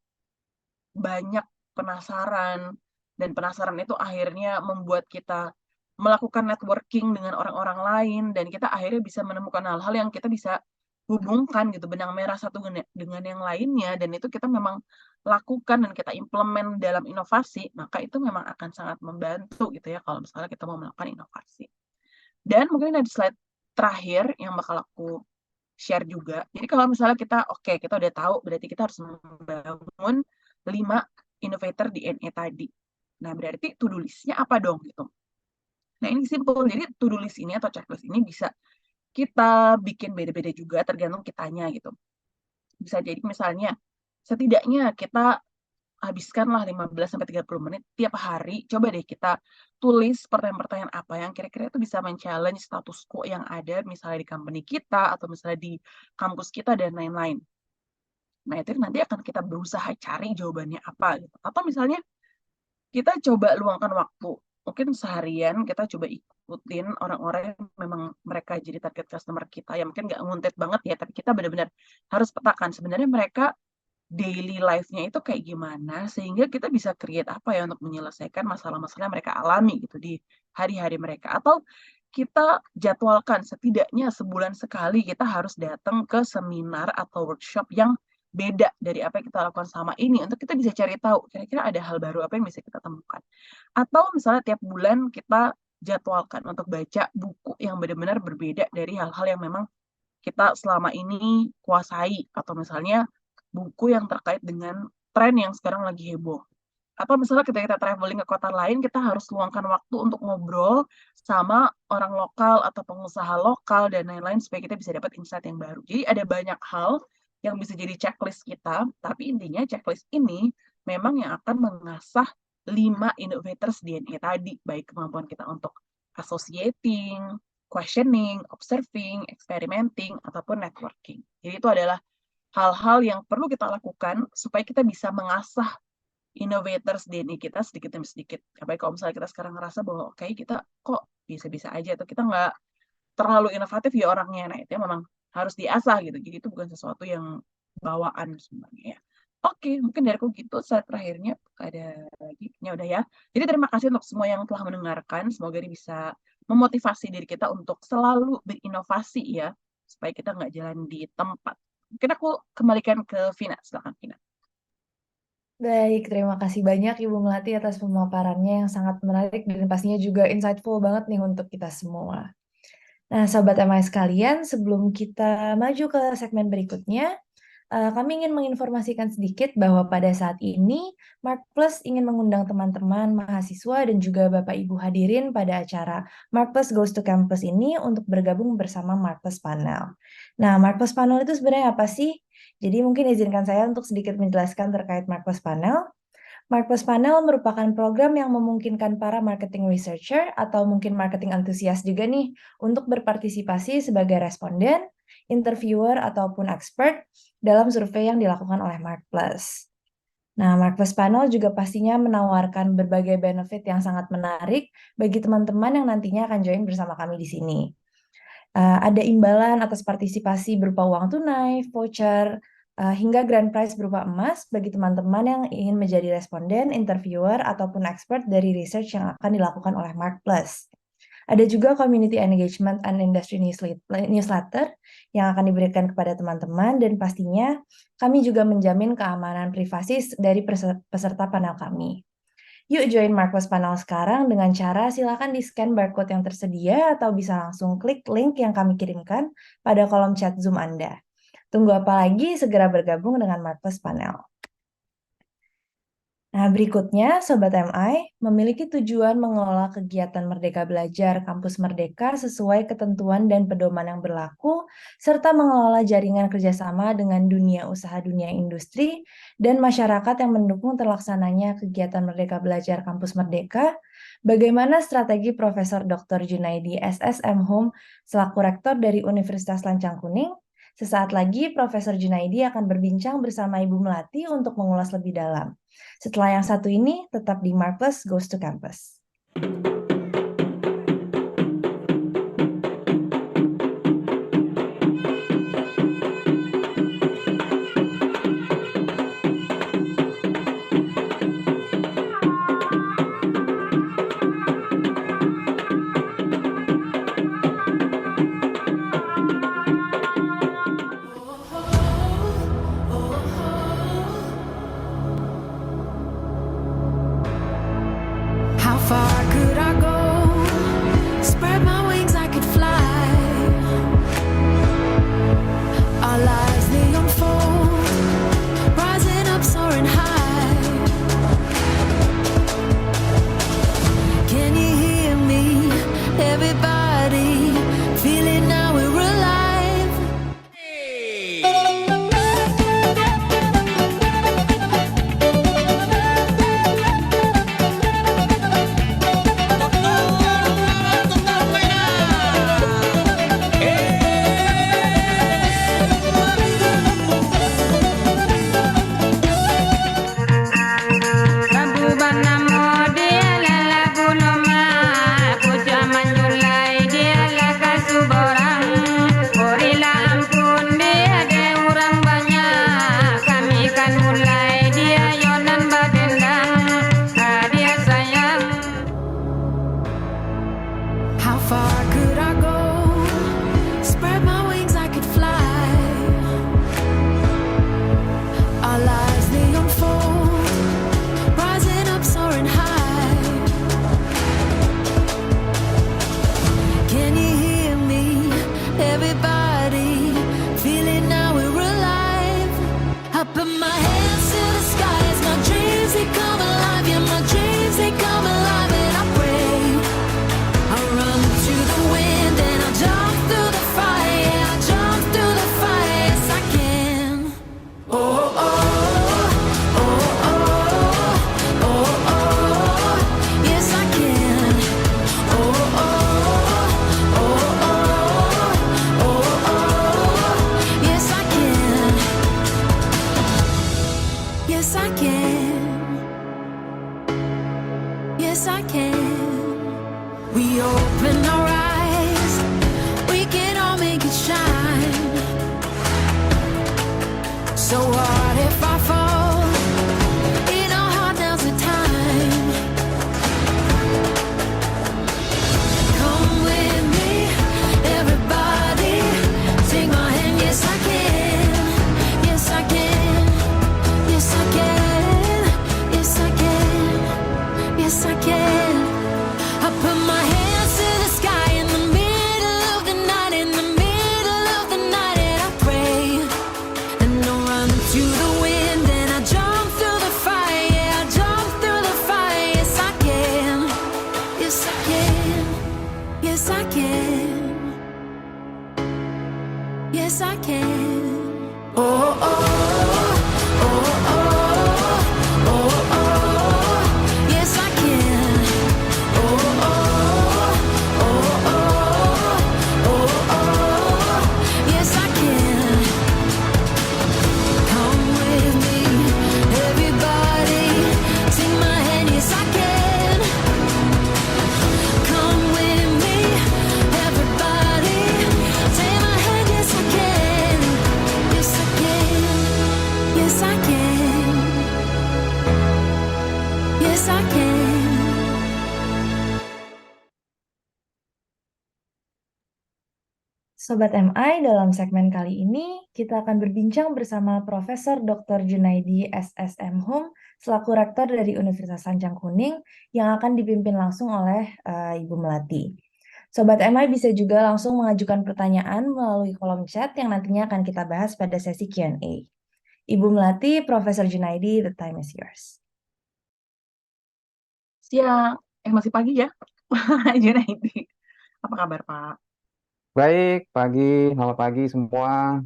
banyak penasaran, dan penasaran itu akhirnya membuat kita melakukan networking dengan orang-orang lain, dan kita akhirnya bisa menemukan hal-hal yang kita bisa hubungkan gitu, benang merah satu dengan yang lainnya, dan itu kita memang lakukan dan kita implement dalam inovasi, maka itu memang akan sangat membantu gitu ya kalau misalnya kita mau melakukan inovasi. Dan mungkin ada slide terakhir yang bakal aku share juga. Jadi kalau misalnya kita kita udah tahu, berarti kita harus membangun 5 innovator DNA tadi. Nah, berarti to-do list-nya apa dong gitu. Nah, ini simple. Jadi to-do list ini atau checklist ini bisa kita bikin beda-beda juga tergantung kitanya gitu. Bisa jadi misalnya setidaknya kita habiskanlah 15-30 menit tiap hari. Coba deh kita tulis pertanyaan-pertanyaan apa yang kira-kira itu bisa men-challenge status quo yang ada misalnya di company kita atau misalnya di kampus kita dan lain-lain. Nah, itu nanti akan kita berusaha cari jawabannya apa gitu. Atau misalnya kita coba luangkan waktu. Mungkin seharian kita coba ikutin orang-orang yang memang mereka jadi target customer kita. Ya mungkin nggak nguntit banget ya, tapi kita benar-benar harus petakan sebenarnya mereka daily life-nya itu kayak gimana, sehingga kita bisa create apa ya untuk menyelesaikan masalah-masalah yang mereka alami gitu di hari-hari mereka. Atau kita jadwalkan setidaknya sebulan sekali kita harus datang ke seminar atau workshop yang beda dari apa yang kita lakukan selama ini, untuk kita bisa cari tahu kira-kira ada hal baru apa yang bisa kita temukan. Atau misalnya tiap bulan kita jadwalkan untuk baca buku yang benar-benar berbeda dari hal-hal yang memang kita selama ini kuasai, atau misalnya buku yang terkait dengan tren yang sekarang lagi heboh. Atau misalnya kita traveling ke kota lain, kita harus luangkan waktu untuk ngobrol sama orang lokal atau pengusaha lokal dan lain-lain supaya kita bisa dapat insight yang baru. Jadi ada banyak hal yang bisa jadi checklist kita, tapi intinya checklist ini memang yang akan mengasah 5 innovators DNA tadi, baik kemampuan kita untuk associating, questioning, observing, experimenting, ataupun networking. Jadi itu adalah hal-hal yang perlu kita lakukan supaya kita bisa mengasah innovators DNA kita sedikit demi sedikit. Apalagi kalau misalnya kita sekarang ngerasa bahwa kita kok bisa-bisa aja, atau kita nggak terlalu inovatif ya orangnya. Nah, itu memang harus diasah gitu. Jadi itu bukan sesuatu yang bawaan sebenarnya ya. Oke, mungkin dari aku gitu. Slide terakhirnya ada lagi. Ya udah ya. Jadi terima kasih untuk semua yang telah mendengarkan. Semoga ini bisa memotivasi diri kita untuk selalu berinovasi ya, supaya kita nggak jalan di tempat. Mungkin aku kembalikan ke Vina. Silakan Vina. Baik, terima kasih banyak Ibu Melati atas pemaparannya yang sangat menarik dan pastinya juga insightful banget nih untuk kita semua. Nah, Sobat MI sekalian, sebelum kita maju ke segmen berikutnya, kami ingin menginformasikan sedikit bahwa pada saat ini Mark Plus ingin mengundang teman-teman mahasiswa dan juga Bapak Ibu hadirin pada acara Mark Plus Goes to Campus ini untuk bergabung bersama Mark Plus Panel. Nah, Mark Plus Panel itu sebenarnya apa sih? Jadi mungkin izinkan saya untuk sedikit menjelaskan terkait Mark Plus Panel. Mark Plus Panel merupakan program yang memungkinkan para marketing researcher atau mungkin marketing antusias juga nih untuk berpartisipasi sebagai responden, interviewer, ataupun expert dalam survei yang dilakukan oleh Mark Plus. Nah, Mark Plus Panel juga pastinya menawarkan berbagai benefit yang sangat menarik bagi teman-teman yang nantinya akan join bersama kami di sini. Ada imbalan atas partisipasi berupa uang tunai, voucher, hingga grand prize berupa emas bagi teman-teman yang ingin menjadi responden, interviewer, ataupun expert dari research yang akan dilakukan oleh Mark Plus. Ada juga community engagement and industry newsletter yang akan diberikan kepada teman-teman, dan pastinya kami juga menjamin keamanan privasi dari peserta panel kami. Yuk join Mark Plus Panel sekarang dengan cara silakan di-scan barcode yang tersedia atau bisa langsung klik link yang kami kirimkan pada kolom chat Zoom Anda. Tunggu apa lagi, segera bergabung dengan Mark Plus Panel. Nah, berikutnya, Sobat MI memiliki tujuan mengelola kegiatan Merdeka Belajar Kampus Merdeka sesuai ketentuan dan pedoman yang berlaku, serta mengelola jaringan kerjasama dengan dunia usaha dunia industri dan masyarakat yang mendukung terlaksananya kegiatan Merdeka Belajar Kampus Merdeka. Bagaimana strategi Profesor Dr. Junaidi SSM Hum selaku Rektor dari Universitas Lancang Kuning? Sesaat lagi, Profesor Junaidi akan berbincang bersama Ibu Melati untuk mengulas lebih dalam. Setelah yang satu ini, tetap di Marvelous Goes to Campus. How far could I go? Spread my wings, I could fly. Our lives they unfold, rising up, soaring high. Can you hear me? Everybody feeling now we're alive. How far could I go? Spread my wings, I could fly. Our lives they unfold, rising up, soaring high. Can you hear me? Everybody feeling now we're alive. I put my hands to the sky as my dreams they come alive. Yeah, my dreams they come alive, and I pray. I run to the wind and I jump through the fire. Yeah, I jump through the fire. Yes, I can. Oh, oh, oh, oh, oh, oh, oh. Yes, I can. Oh, oh, oh, oh, oh, oh. Yes, I can. Yes, I can. Yes, I can. We open our eyes, we can all make it shine. So what if I fall? You know how now's the time. Come with me, everybody. Take my hand, yes I can. Yes I can. Yes I can. Yes I can. Yes I can. I put my hands to the sky in the middle of the night, in the middle of the night, and I pray. And I run to the wind and I jump through the fire. Yeah, I jump through the fire. Yes, I can. Yes, I can. Yes, I can. Yes, I can. Oh, oh, oh, oh, oh, oh. Yes, I can. Oh, oh, oh, oh, oh. Yes, I can. Come with me, everybody. Take my hand, yes, I can. Come with me, everybody. Take my hand, yes, I can. Yes, I can. Yes, I can. Yes, I can. Sobat MI, dalam segmen kali ini kita akan berbincang bersama Profesor Dr. Junaidi SSM Hum selaku Rektor dari Universitas Lancang Kuning yang akan dipimpin langsung oleh Ibu Melati. Sobat MI bisa juga langsung mengajukan pertanyaan melalui kolom chat yang nantinya akan kita bahas pada sesi Q&A. Ibu Melati, Profesor Junaidi, the time is yours. Siang, masih pagi ya, Pak Junaidi. Apa kabar, Pak? Baik, selamat pagi semua.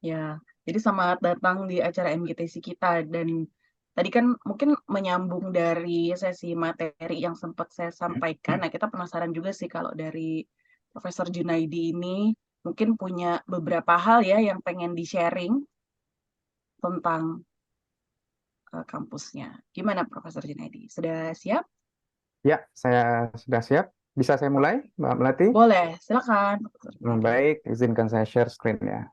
Ya, jadi selamat datang di acara MGTC kita. Dan tadi kan mungkin menyambung dari sesi materi yang sempat saya sampaikan. Nah, kita penasaran juga sih kalau dari Profesor Junaidi ini mungkin punya beberapa hal ya yang pengen di-sharing tentang kampusnya. Gimana, Profesor Junaidi? Sudah siap? Ya, saya sudah siap. Bisa saya mulai, Mbak Melati? Boleh, silakan, Profesor Junaidi. Baik, izinkan saya share screen ya.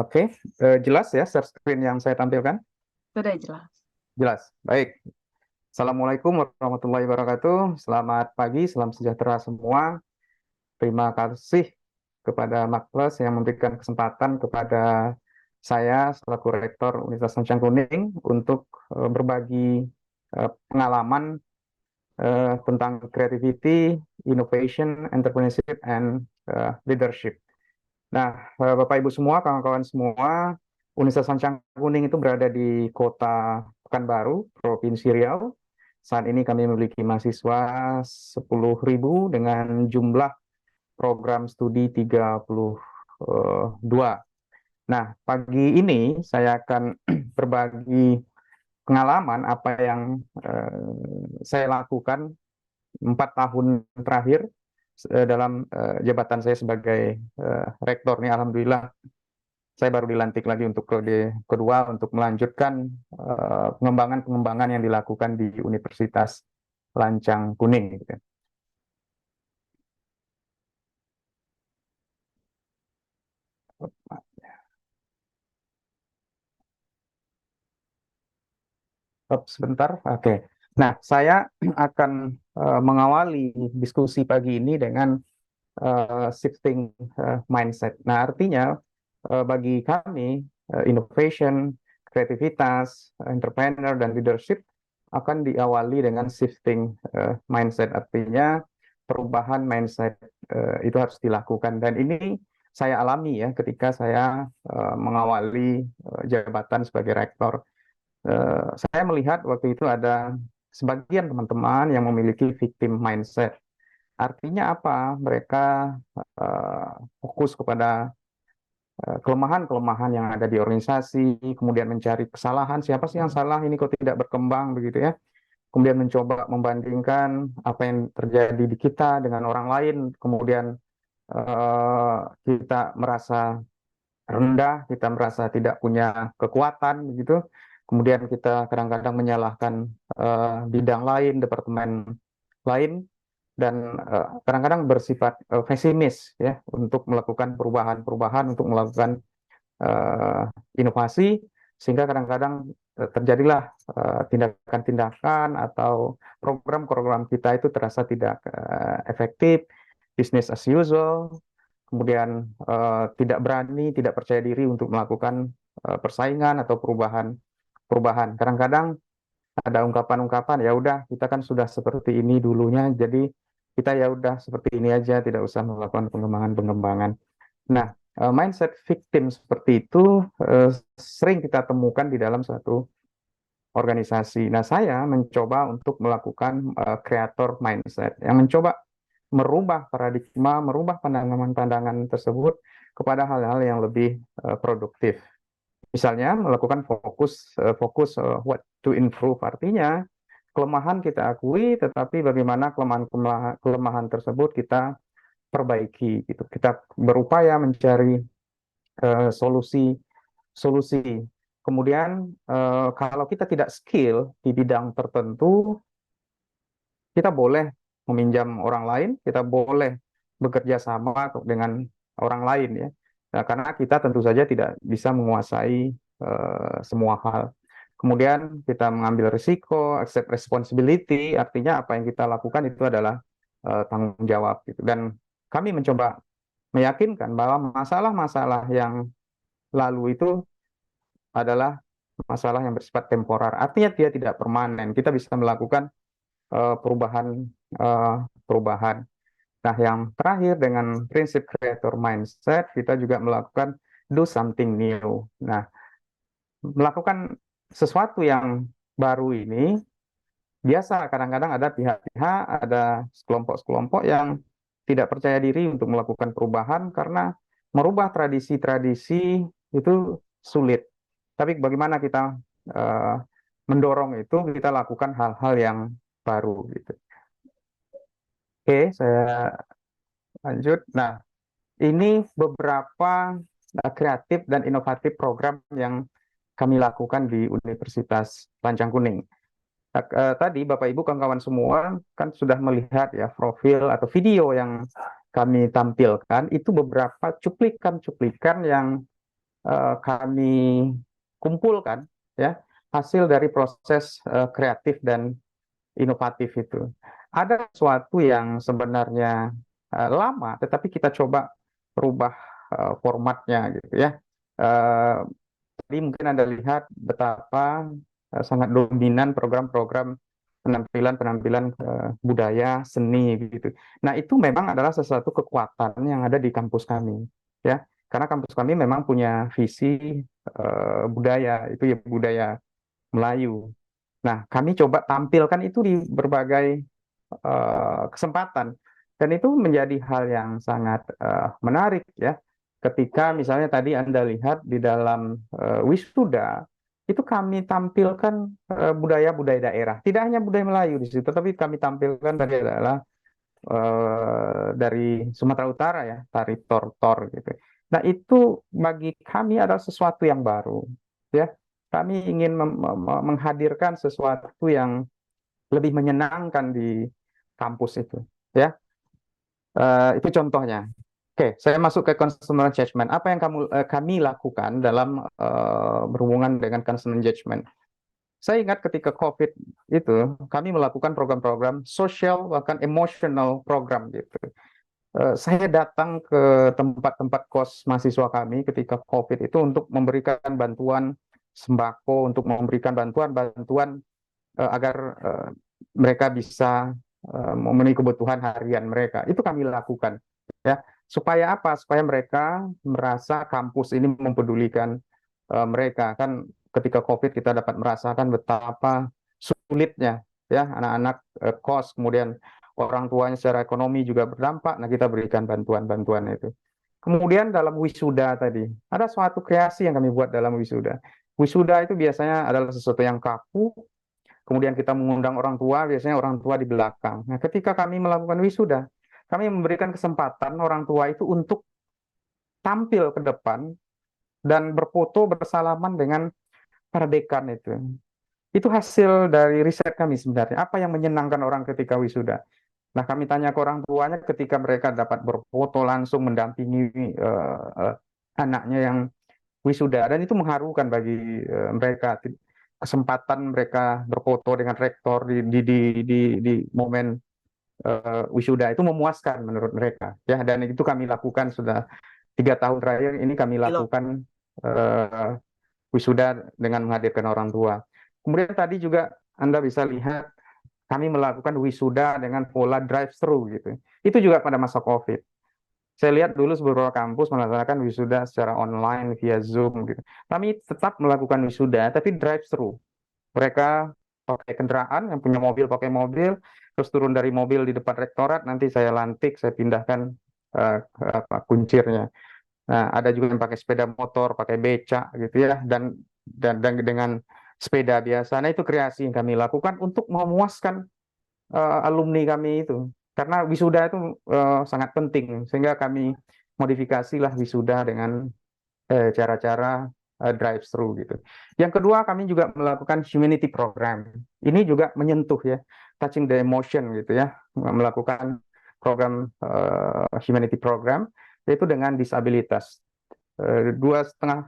Oke, jelas ya share screen yang saya tampilkan? Sudah jelas. Jelas, baik. Assalamualaikum warahmatullahi wabarakatuh. Selamat pagi, salam sejahtera semua. Terima kasih kepada Makples yang memberikan kesempatan kepada saya selaku Rektor Universitas Sancang Kuning untuk berbagi pengalaman tentang creativity, innovation, entrepreneurship, and leadership. Nah, Bapak Ibu semua, kawan-kawan semua, Universitas Sancang Kuning itu berada di Kota Pekanbaru, Provinsi Riau. Saat ini kami memiliki mahasiswa 10.000 dengan jumlah program studi 32. Nah, pagi ini saya akan berbagi pengalaman apa yang saya lakukan 4 tahun terakhir dalam jabatan saya sebagai rektor nih. Alhamdulillah saya baru dilantik lagi untuk periode kedua untuk melanjutkan pengembangan-pengembangan yang dilakukan di Universitas Lancang Kuning gitu. Sebentar, oke. Nah, saya akan mengawali diskusi pagi ini dengan shifting mindset. Nah, artinya bagi kami innovation, kreativitas, entrepreneur dan leadership akan diawali dengan shifting mindset. Artinya perubahan mindset itu harus dilakukan, dan ini saya alami ya ketika saya mengawali jabatan sebagai rektor. Saya melihat waktu itu ada sebagian teman-teman yang memiliki victim mindset. Artinya apa? Mereka fokus kepada kelemahan-kelemahan yang ada di organisasi, kemudian mencari kesalahan, siapa sih yang salah ini kok tidak berkembang begitu ya. Kemudian mencoba membandingkan apa yang terjadi di kita dengan orang lain, kemudian kita merasa rendah, kita merasa tidak punya kekuatan begitu. Kemudian kita kadang-kadang menyalahkan bidang lain, departemen lain, dan kadang-kadang bersifat pesimis ya untuk melakukan perubahan-perubahan, untuk melakukan inovasi, sehingga kadang-kadang terjadilah tindakan-tindakan atau program-program kita itu terasa tidak efektif, business as usual, kemudian tidak berani, tidak percaya diri untuk melakukan persaingan atau perubahan. Kadang-kadang ada ungkapan-ungkapan, ya udah kita kan sudah seperti ini dulunya, jadi kita ya udah seperti ini aja, tidak usah melakukan pengembangan-pengembangan. Nah, mindset victim seperti itu sering kita temukan di dalam suatu organisasi. Nah, saya mencoba untuk melakukan creator mindset yang mencoba merubah paradigma, merubah pandangan-pandangan tersebut kepada hal-hal yang lebih produktif. Misalnya melakukan fokus what to improve, artinya kelemahan kita akui, tetapi bagaimana kelemahan tersebut kita perbaiki gitu. Kita berupaya mencari solusi. Kemudian kalau kita tidak skill di bidang tertentu, kita boleh meminjam orang lain, kita boleh bekerja sama dengan orang lain ya. Nah, karena kita tentu saja tidak bisa menguasai semua hal. Kemudian kita mengambil risiko, accept responsibility, artinya apa yang kita lakukan itu adalah tanggung jawab gitu. Dan kami mencoba meyakinkan bahwa masalah-masalah yang lalu itu adalah masalah yang bersifat temporer. Artinya dia tidak permanen. Kita bisa melakukan perubahan. Nah, yang terakhir dengan prinsip creator mindset, kita juga melakukan do something new. Nah, melakukan sesuatu yang baru ini, biasa kadang-kadang ada pihak-pihak, ada kelompok-kelompok yang tidak percaya diri untuk melakukan perubahan karena merubah tradisi-tradisi itu sulit. Tapi bagaimana kita mendorong itu, kita lakukan hal-hal yang baru gitu. Oke, saya lanjut. Nah, ini beberapa kreatif dan inovatif program yang kami lakukan di Universitas Lancang Kuning. Tadi Bapak Ibu kawan-kawan semua kan sudah melihat ya profil atau video yang kami tampilkan, itu beberapa cuplikan-cuplikan yang kami kumpulkan ya, hasil dari proses kreatif dan inovatif itu. Ada sesuatu yang sebenarnya lama, tetapi kita coba rubah formatnya gitu ya. Tadi mungkin Anda lihat betapa sangat dominan program-program penampilan budaya, seni gitu. Nah, itu memang adalah sesuatu kekuatan yang ada di kampus kami ya. Karena kampus kami memang punya visi budaya, itu ya budaya Melayu. Nah, kami coba tampilkan itu di berbagai kesempatan, dan itu menjadi hal yang sangat menarik ya. Ketika misalnya tadi Anda lihat di dalam wisuda, itu kami tampilkan budaya-budaya daerah, tidak hanya budaya Melayu di situ, tapi kami tampilkan tadi adalah dari Sumatera Utara ya, tari tortor gitu. Nah, itu bagi kami adalah sesuatu yang baru ya. Kami ingin menghadirkan sesuatu yang lebih menyenangkan di kampus itu ya. Itu contohnya. Oke, saya masuk ke consumer engagement. Apa yang kami lakukan dalam berhubungan dengan consumer engagement? Saya ingat ketika COVID itu, kami melakukan program-program sosial, bahkan emotional program gitu. Saya datang ke tempat-tempat kos mahasiswa kami ketika COVID itu untuk memberikan bantuan sembako, untuk memberikan bantuan agar mereka bisa memenuhi kebutuhan harian mereka. Itu kami lakukan ya. Supaya apa? Supaya mereka merasa kampus ini mempedulikan mereka. Kan ketika COVID kita dapat merasakan betapa sulitnya ya anak-anak kos, kemudian orang tuanya secara ekonomi juga berdampak. Nah, kita berikan bantuan-bantuan itu. Kemudian dalam wisuda tadi, ada suatu kreasi yang kami buat dalam wisuda. Wisuda itu biasanya adalah sesuatu yang kaku, kemudian kita mengundang orang tua, biasanya orang tua di belakang. Nah, ketika kami melakukan wisuda, kami memberikan kesempatan orang tua itu untuk tampil ke depan dan berfoto bersalaman dengan para dekan itu. Itu hasil dari riset kami sebenarnya. Apa yang menyenangkan orang ketika wisuda? Nah, kami tanya ke orang tuanya ketika mereka dapat berfoto langsung mendampingi anaknya yang wisuda, dan itu mengharukan bagi mereka. Kesempatan mereka berfoto dengan rektor di momen wisuda itu memuaskan menurut mereka ya, dan itu kami lakukan sudah 3 tahun terakhir ini. Kami lakukan wisuda dengan menghadirkan orang tua. Kemudian tadi juga Anda bisa lihat kami melakukan wisuda dengan pola drive-thru gitu. Itu juga pada masa COVID. Saya lihat dulu beberapa kampus melaksanakan wisuda secara online via Zoom gitu. Kami tetap melakukan wisuda tapi drive-thru. Mereka pakai kendaraan, yang punya mobil pakai mobil, terus turun dari mobil di depan rektorat, nanti saya lantik, saya pindahkan kuncirnya. Nah, ada juga yang pakai sepeda motor, pakai becak gitu ya, dan dengan sepeda biasa. Nah, itu kreasi yang kami lakukan untuk memuaskan alumni kami itu. Karena wisuda itu sangat penting, sehingga kami modifikasilah wisuda dengan cara-cara drive-thru gitu. Yang kedua, kami juga melakukan humanity program. Ini juga menyentuh ya, touching the emotion gitu ya, melakukan program humanity program, yaitu dengan disabilitas. 2,5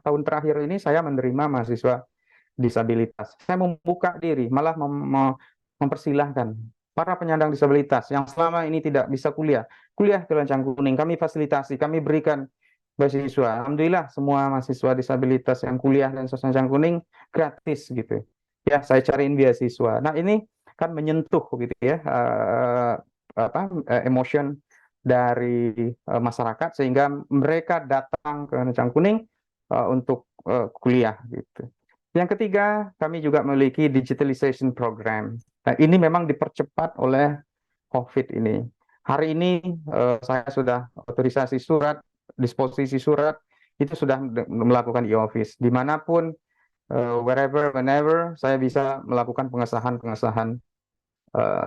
tahun terakhir ini saya menerima mahasiswa disabilitas. Saya membuka diri, malah mempersilahkan para penyandang disabilitas yang selama ini tidak bisa kuliah ke Lancang Kuning. Kami fasilitasi, kami berikan beasiswa. Alhamdulillah semua mahasiswa disabilitas yang kuliah dan Lancang Kuning gratis gitu. Ya, saya cariin beasiswa. Nah, ini akan menyentuh gitu ya emotion dari masyarakat sehingga mereka datang ke Kencang Kuning untuk kuliah gitu. Yang ketiga, kami juga memiliki digitalization program. Nah, ini memang dipercepat oleh COVID ini. Hari ini saya sudah otorisasi surat, disposisi surat, itu sudah melakukan e-office. Dimanapun, wherever, whenever, saya bisa melakukan pengesahan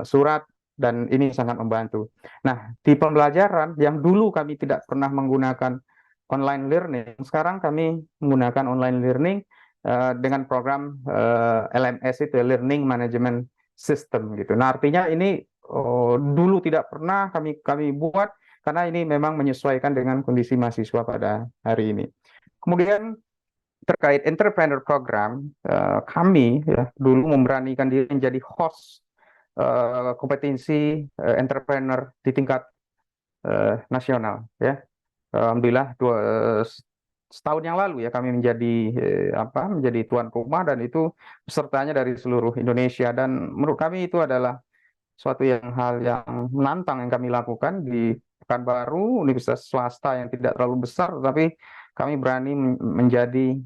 surat, dan ini sangat membantu. Nah, di pembelajaran yang dulu kami tidak pernah menggunakan online learning, sekarang kami menggunakan online learning dengan program LMS itu, Learning Management System gitu. Nah, artinya ini dulu tidak pernah kami buat karena ini memang menyesuaikan dengan kondisi mahasiswa pada hari ini. Kemudian terkait entrepreneur program, kami ya dulu memberanikan diri menjadi host kompetensi entrepreneur di tingkat nasional ya. Alhamdulillah setahun yang lalu ya kami menjadi tuan rumah, dan itu pesertanya dari seluruh Indonesia, dan menurut kami itu adalah suatu hal yang menantang yang kami lakukan di Pekanbaru, universitas swasta yang tidak terlalu besar, tetapi kami berani menjadi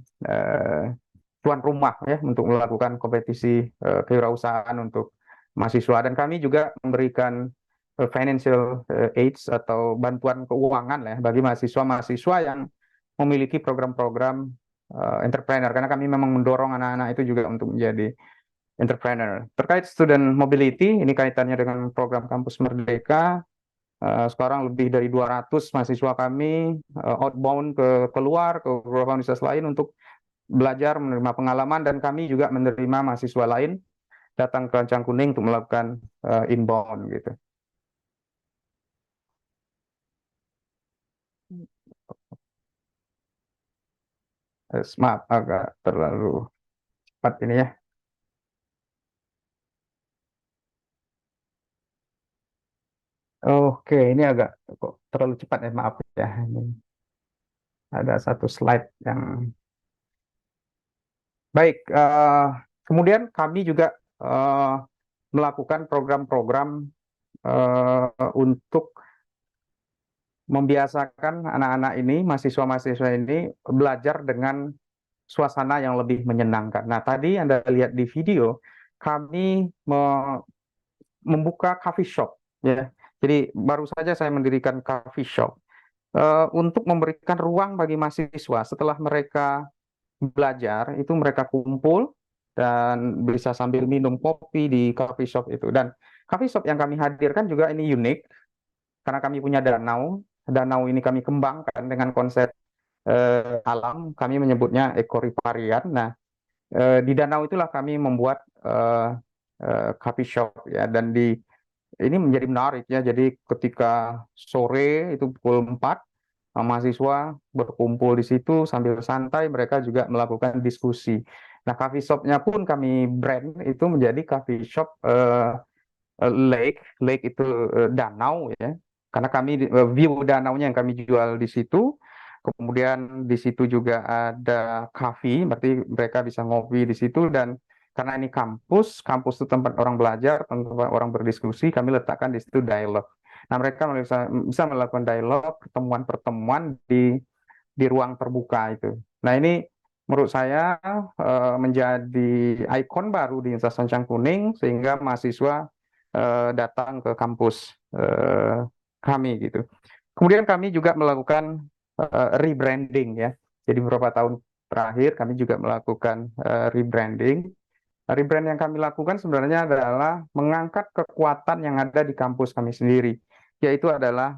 tuan rumah ya untuk melakukan kompetisi kewirausahaan untuk mahasiswa, dan kami juga memberikan financial aids atau bantuan keuangan ya bagi mahasiswa yang memiliki program-program entrepreneur, karena kami memang mendorong anak-anak itu juga untuk menjadi entrepreneur. Terkait student mobility, ini kaitannya dengan program Kampus Merdeka. Sekarang lebih dari 200 mahasiswa kami outbound keluar ke beberapa universitas lain untuk belajar, menerima pengalaman, dan kami juga menerima mahasiswa lain datang ke Kencang Kuning untuk melakukan inbound gitu. Maaf, agak terlalu cepat ini ya. Oke, ini agak kok terlalu cepat ya, maaf ya. Ini ada satu slide yang baik. Kemudian kami juga melakukan program-program untuk membiasakan anak-anak ini, mahasiswa-mahasiswa ini belajar dengan suasana yang lebih menyenangkan. Nah, tadi Anda lihat di video, kami membuka coffee shop ya. Jadi baru saja saya mendirikan coffee shop untuk memberikan ruang bagi mahasiswa setelah mereka belajar, itu mereka kumpul dan bisa sambil minum kopi di coffee shop itu. Dan coffee shop yang kami hadirkan juga ini unik karena kami punya danau. Danau ini kami kembangkan dengan konsep alam, kami menyebutnya ekoriparian. Nah, di danau itulah kami membuat coffee shop ya, dan ini menjadi menarik ya. Jadi ketika sore itu pukul 4, mahasiswa berkumpul di situ sambil santai, mereka juga melakukan diskusi. Nah, coffee shop-nya pun kami brand itu menjadi coffee shop lake itu danau ya. Karena kami view danaunya yang kami jual di situ. Kemudian di situ juga ada cafe, berarti mereka bisa ngopi di situ, dan karena ini kampus itu tempat orang belajar, tempat orang berdiskusi, kami letakkan di situ dialog. Nah, mereka bisa melakukan dialog, pertemuan-pertemuan di ruang terbuka itu. Nah, ini menurut saya menjadi ikon baru di Universitas Kencang Kuning, sehingga mahasiswa datang ke kampus kami gitu. Kemudian kami juga melakukan rebranding ya. Jadi beberapa tahun terakhir kami juga melakukan rebranding. Rebrand yang kami lakukan sebenarnya adalah mengangkat kekuatan yang ada di kampus kami sendiri, yaitu adalah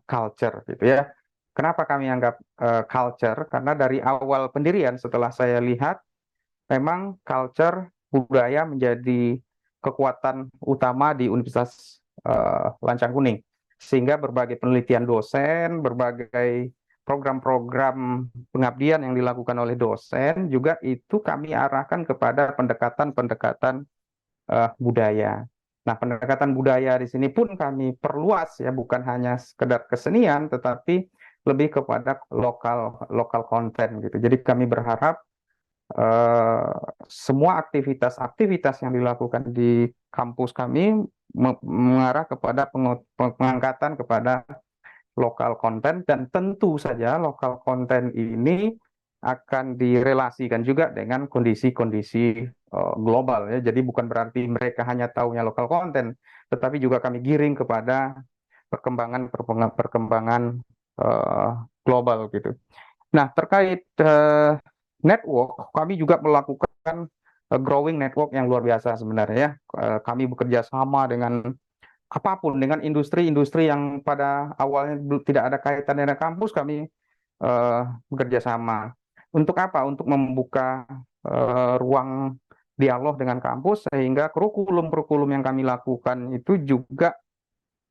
culture gitu ya. Kenapa kami anggap culture? Karena dari awal pendirian setelah saya lihat, memang culture, budaya menjadi kekuatan utama di Universitas Lancang Kuning, sehingga berbagai penelitian dosen, berbagai program-program pengabdian yang dilakukan oleh dosen juga itu kami arahkan kepada pendekatan-pendekatan budaya. Nah, pendekatan budaya di sini pun kami perluas ya, bukan hanya sekedar kesenian, tetapi lebih kepada lokal konten gitu. Jadi kami berharap eh, semua aktivitas-aktivitas yang dilakukan di kampus kami mengarah kepada pengangkatan kepada lokal konten, dan tentu saja lokal konten ini akan direlasikan juga dengan kondisi-kondisi global ya. Jadi bukan berarti mereka hanya taunya lokal konten, tetapi juga kami giring kepada perkembangan global gitu. Nah, terkait network, kami juga melakukan growing network yang luar biasa sebenarnya ya. Kami bekerja sama dengan apapun, dengan industri-industri yang pada awalnya tidak ada kaitan dengan kampus, kami bekerja sama. Untuk apa? Untuk membuka ruang dialog dengan kampus sehingga kurikulum-kurikulum yang kami lakukan itu juga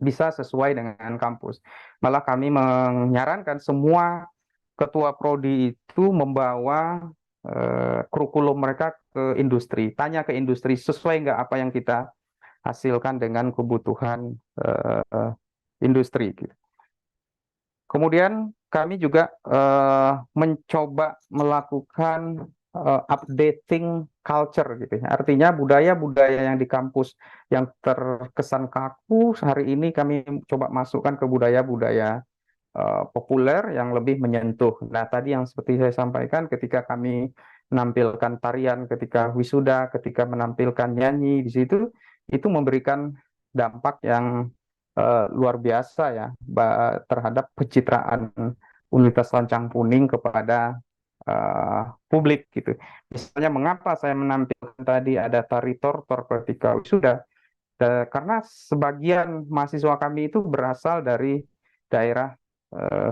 bisa sesuai dengan kampus. Malah kami menyarankan semua ketua prodi itu membawa kurikulum mereka ke industri, tanya ke industri sesuai nggak apa yang kita hasilkan dengan kebutuhan industri. Kemudian kami juga mencoba melakukan updating culture gitu ya. Artinya budaya-budaya yang di kampus yang terkesan kaku, hari ini kami coba masukkan ke budaya-budaya populer yang lebih menyentuh. Nah, tadi yang seperti saya sampaikan, ketika kami menampilkan tarian, ketika wisuda, ketika menampilkan nyanyi di situ, itu memberikan dampak yang luar biasa ya terhadap pencitraan Universitas Lancang Kuning kepada publik gitu. Misalnya mengapa saya menampilkan tadi ada tari tortor ketika wisuda? Karena sebagian mahasiswa kami itu berasal dari daerah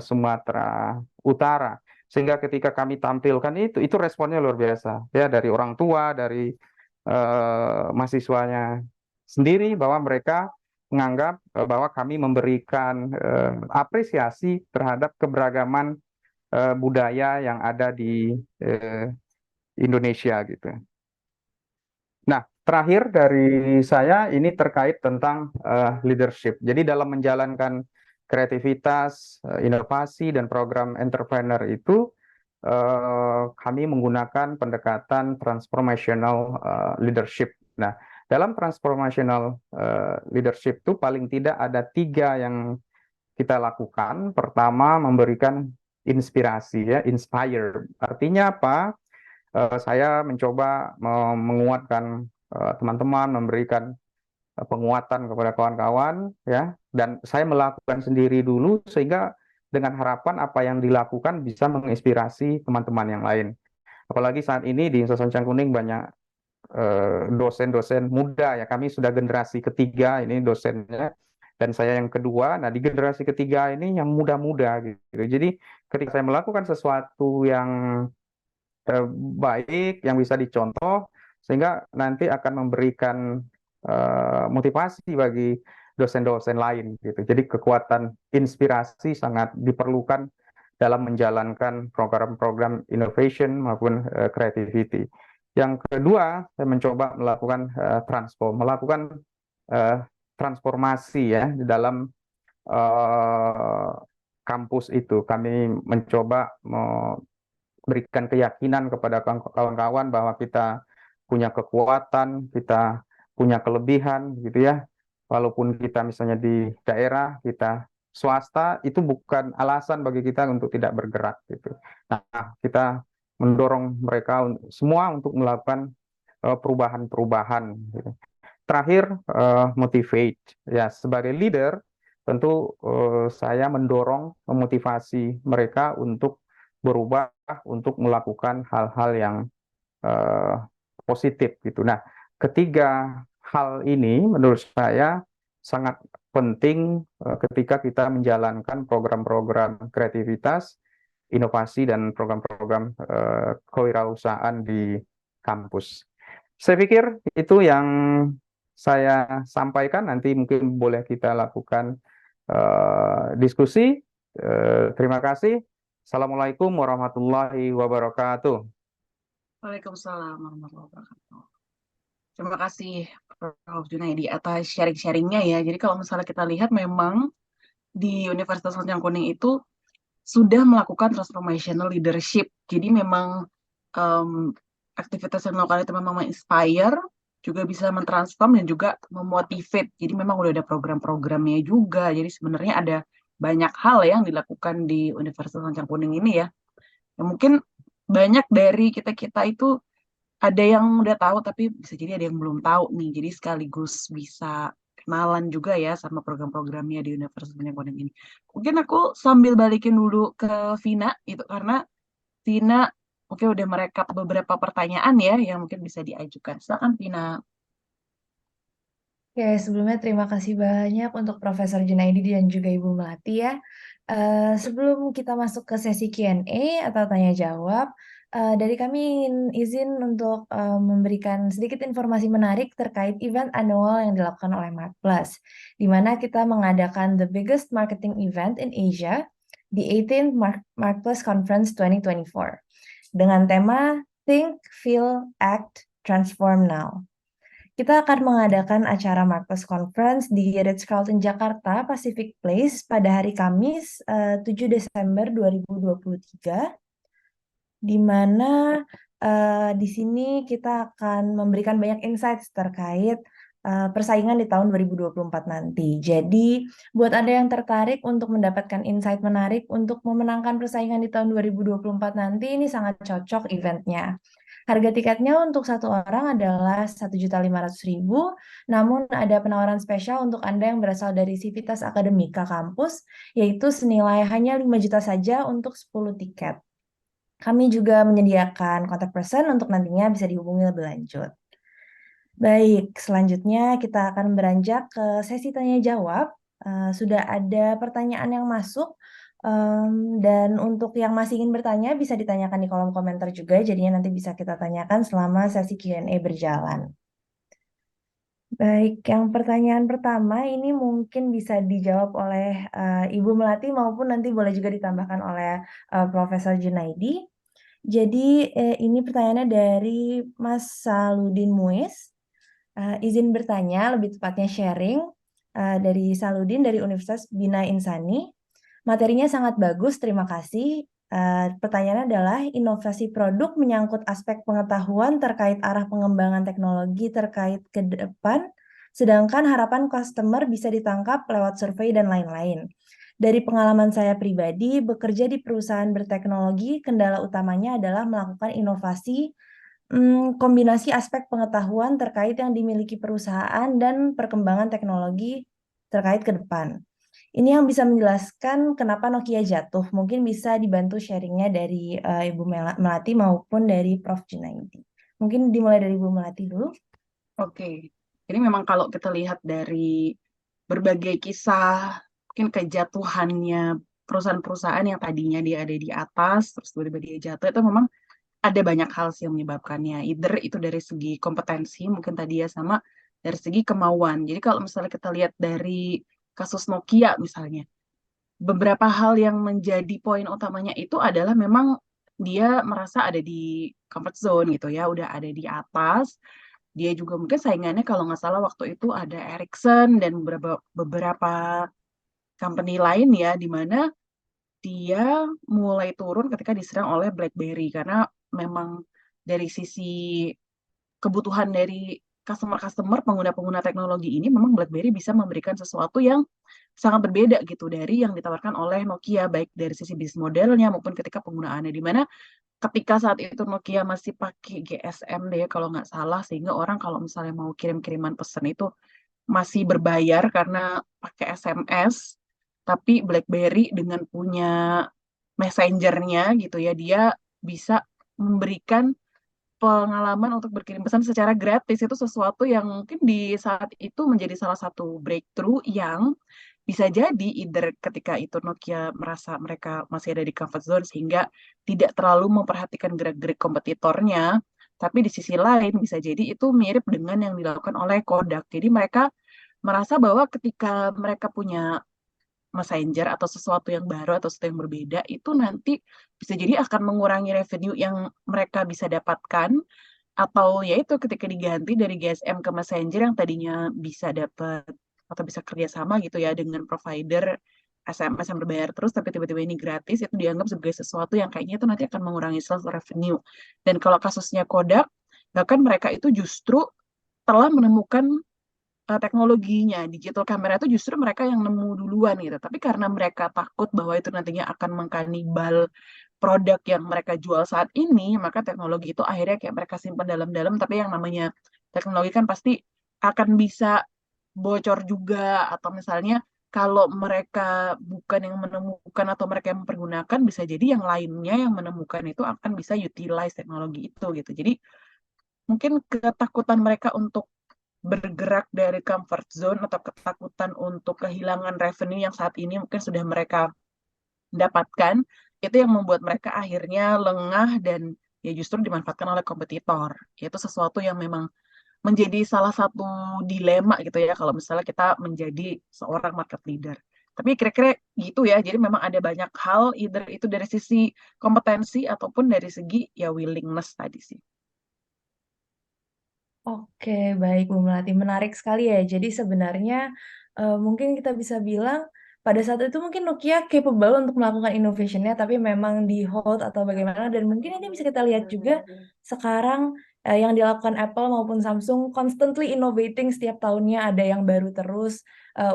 Sumatera Utara, sehingga ketika kami tampilkan itu responnya luar biasa ya, dari orang tua, dari mahasiswanya sendiri, bahwa mereka menganggap bahwa kami memberikan apresiasi terhadap keberagaman budaya yang ada di Indonesia gitu. Nah, terakhir dari saya ini terkait tentang leadership. Jadi dalam menjalankan kreativitas, inovasi, dan program entrepreneur itu kami menggunakan pendekatan transformational leadership. Nah, dalam transformational leadership itu paling tidak ada 3 yang kita lakukan. Pertama, memberikan inspirasi ya, inspire. Artinya apa? Saya mencoba menguatkan teman-teman, memberikan penguatan kepada kawan-kawan ya, dan saya melakukan sendiri dulu sehingga dengan harapan apa yang dilakukan bisa menginspirasi teman-teman yang lain. Apalagi saat ini di Universitas Lancang Kuning banyak dosen-dosen muda ya, kami sudah generasi ketiga ini dosennya, dan saya yang kedua. Nah, di generasi ketiga ini yang muda-muda gitu. Jadi ketika saya melakukan sesuatu yang baik, yang bisa dicontoh, sehingga nanti akan memberikan motivasi bagi dosen-dosen lain gitu. Jadi kekuatan inspirasi sangat diperlukan dalam menjalankan program-program innovation maupun creativity. Yang kedua, saya mencoba melakukan melakukan transformasi ya di dalam kampus itu. Kami mencoba memberikan keyakinan kepada kawan-kawan bahwa kita punya kekuatan, kita punya kelebihan gitu ya. Walaupun kita misalnya di daerah, kita swasta, itu bukan alasan bagi kita untuk tidak bergerak gitu. Nah, kita mendorong mereka semua untuk melakukan perubahan-perubahan gitu. Terakhir, motivate ya, sebagai leader tentu saya mendorong, memotivasi mereka untuk berubah, untuk melakukan hal-hal yang positif gitu. Nah, ketiga hal ini menurut saya sangat penting ketika kita menjalankan program-program kreativitas, inovasi, dan program-program kewirausahaan di kampus. Saya pikir itu yang saya sampaikan. Nanti mungkin boleh kita lakukan diskusi. Terima kasih. Assalamualaikum warahmatullahi wabarakatuh. Waalaikumsalam warahmatullahi wabarakatuh. Terima kasih Prof. Junaidi atas sharing-sharingnya ya. Jadi kalau misalnya kita lihat, memang di Universitas Lancang Kuning itu sudah melakukan transformational leadership. Jadi memang aktivitas yang dilakukan itu memang menginspire, juga bisa mentransform dan juga memotivate. Jadi memang udah ada program-programnya juga. Jadi sebenarnya ada banyak hal yang dilakukan di Universitas Lancang Kuning ini ya. Yang mungkin banyak dari kita-kita itu ada yang udah tahu tapi bisa jadi ada yang belum tahu nih. Jadi sekaligus bisa kenalan juga ya sama program-programnya di Universitas Lancang Kuning ini. Mungkin aku sambil balikin dulu ke Vina itu karena Vina mungkin udah merekap beberapa pertanyaan ya yang mungkin bisa diajukan. Silakan Vina. Oke, sebelumnya terima kasih banyak untuk Profesor Junaidi dan juga Ibu Melati ya. Sebelum kita masuk ke sesi Q&A atau tanya jawab, dari kami ingin izin untuk memberikan sedikit informasi menarik terkait event annual yang dilakukan oleh Markplus, di mana kita mengadakan the biggest marketing event in Asia, the 18th Markplus Conference 2024, dengan tema Think, Feel, Act, Transform Now. Kita akan mengadakan acara Markplus Conference di Ritz-Carlton Jakarta Pacific Place pada hari Kamis 7 Desember 2023, di mana di sini kita akan memberikan banyak insights terkait persaingan di tahun 2024 nanti. Jadi, buat Anda yang tertarik untuk mendapatkan insight menarik untuk memenangkan persaingan di tahun 2024 nanti, ini sangat cocok eventnya. Harga tiketnya untuk satu orang adalah Rp1.500.000, namun ada penawaran spesial untuk Anda yang berasal dari Civitas Akademika kampus, yaitu senilai hanya 5 juta saja untuk 10 tiket. Kami juga menyediakan kontak person untuk nantinya bisa dihubungi lebih lanjut. Baik, selanjutnya kita akan beranjak ke sesi tanya-jawab. Sudah ada pertanyaan yang masuk. Dan untuk yang masih ingin bertanya bisa ditanyakan di kolom komentar juga, jadinya nanti bisa kita tanyakan selama sesi Q&A berjalan. Baik, yang pertanyaan pertama ini mungkin bisa dijawab oleh Ibu Melati maupun nanti boleh juga ditambahkan oleh Profesor Junaidi. Jadi ini pertanyaannya dari Mas Saludin Muiz. Izin bertanya, lebih tepatnya sharing dari Saludin dari Universitas Bina Insani. Materinya sangat bagus, terima kasih. Pertanyaannya adalah inovasi produk menyangkut aspek pengetahuan terkait arah pengembangan teknologi terkait ke depan, sedangkan harapan customer bisa ditangkap lewat survei dan lain-lain. Dari pengalaman saya pribadi, bekerja di perusahaan berteknologi, kendala utamanya adalah melakukan inovasi kombinasi aspek pengetahuan terkait yang dimiliki perusahaan dan perkembangan teknologi terkait ke depan. Ini yang bisa menjelaskan kenapa Nokia jatuh. Mungkin bisa dibantu sharingnya dari Ibu Melati maupun dari Prof. Junaidi. Mungkin dimulai dari Ibu Melati dulu. Oke, jadi memang kalau kita lihat dari berbagai kisah, mungkin kejatuhannya perusahaan-perusahaan yang tadinya dia ada di atas, terus tiba-tiba dia jatuh, itu memang ada banyak hal sih yang menyebabkannya. Either itu dari segi kompetensi, mungkin tadi ya, sama dari segi kemauan. Jadi kalau misalnya kita lihat dari kasus Nokia misalnya, beberapa hal yang menjadi poin utamanya itu adalah memang dia merasa ada di comfort zone gitu ya, udah ada di atas. Dia juga mungkin saingannya kalau nggak salah waktu itu ada Ericsson dan beberapa company lain ya, di mana dia mulai turun ketika diserang oleh BlackBerry karena memang dari sisi kebutuhan dari customer-customer, pengguna-pengguna teknologi ini, memang BlackBerry bisa memberikan sesuatu yang sangat berbeda gitu dari yang ditawarkan oleh Nokia, baik dari sisi bisnis modelnya maupun ketika penggunaannya, di mana ketika saat itu Nokia masih pakai GSM deh kalau nggak salah, sehingga orang kalau misalnya mau kirim-kiriman pesan itu masih berbayar karena pakai SMS, tapi BlackBerry dengan punya messengernya gitu ya, dia bisa memberikan pengalaman untuk berkirim pesan secara gratis. Itu sesuatu yang mungkin di saat itu menjadi salah satu breakthrough yang bisa jadi either ketika itu Nokia merasa mereka masih ada di comfort zone sehingga tidak terlalu memperhatikan gerak-gerik kompetitornya, tapi di sisi lain bisa jadi itu mirip dengan yang dilakukan oleh Kodak. Jadi mereka merasa bahwa ketika mereka punya messenger atau sesuatu yang baru atau sesuatu yang berbeda, itu nanti bisa jadi akan mengurangi revenue yang mereka bisa dapatkan, atau yaitu ketika diganti dari GSM ke messenger yang tadinya bisa dapat atau bisa kerjasama gitu ya dengan provider SMS yang berbayar terus, tapi tiba-tiba ini gratis, itu dianggap sebagai sesuatu yang kayaknya itu nanti akan mengurangi sales revenue. Dan kalau kasusnya Kodak, bahkan mereka itu justru telah menemukan teknologinya. Digital camera itu justru mereka yang nemu duluan gitu. Tapi karena mereka takut bahwa itu nantinya akan mengkanibal produk yang mereka jual saat ini, maka teknologi itu akhirnya kayak mereka simpan dalam-dalam, tapi yang namanya teknologi kan pasti akan bisa bocor juga, atau misalnya kalau mereka bukan yang menemukan atau mereka yang mempergunakan, bisa jadi yang lainnya yang menemukan itu akan bisa utilize teknologi itu gitu. Jadi mungkin ketakutan mereka untuk bergerak dari comfort zone atau ketakutan untuk kehilangan revenue yang saat ini mungkin sudah mereka dapatkan, itu yang membuat mereka akhirnya lengah dan ya justru dimanfaatkan oleh kompetitor. Itu sesuatu yang memang menjadi salah satu dilema gitu ya kalau misalnya kita menjadi seorang market leader. Tapi kira-kira gitu ya, jadi memang ada banyak hal, either itu dari sisi kompetensi ataupun dari segi ya willingness tadi sih. Oke, baik Bu Melati. Menarik sekali ya. Jadi sebenarnya mungkin kita bisa bilang pada saat itu mungkin Nokia capable untuk melakukan innovation-nya, tapi memang di hold atau bagaimana. Dan mungkin ini bisa kita lihat juga sekarang yang dilakukan Apple maupun Samsung constantly innovating, setiap tahunnya ada yang baru terus